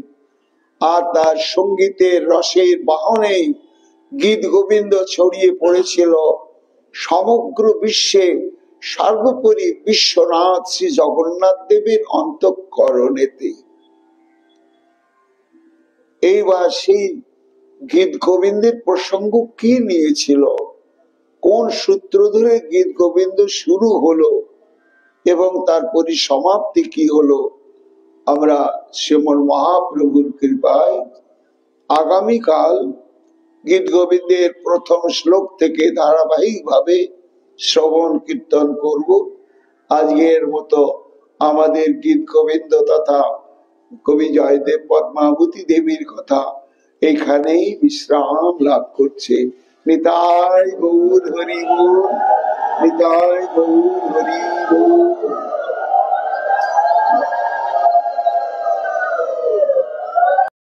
আর তার সঙ্গীতের রসের বাহনে গীত গোবিন্দ ছড়িয়ে পড়েছিল সমগ্র বিশ্বে, সর্বোপরি বিশ্বনাথ শ্রী জগন্নাথ দেবের অন্তঃকরণেতে। এইবার সেই গীত গোবিন্দের প্রসঙ্গ কি নিয়েছিল, কোন সূত্র ধরে গীত গোবিন্দ শুরু হলো এবং তার পরিসমাপ্তি কি হলো, আমরা শ্রীমন মহাপ্রভুর কৃপায় আগামীকাল গীত গোবিন্দের প্রথম শ্লোক থেকে ধারাবাহিক ভাবে শ্রবণ কীর্তন করব। আজকের মতো আমাদের গীত গোবিন্দ তথা কবি জয়দেব পদ্মাবতী দেবীর কথা এখানেই বিশ্রাম লাভ করছে। নিতাই গৌর হরি বল, নিতাই গৌর হরি বল।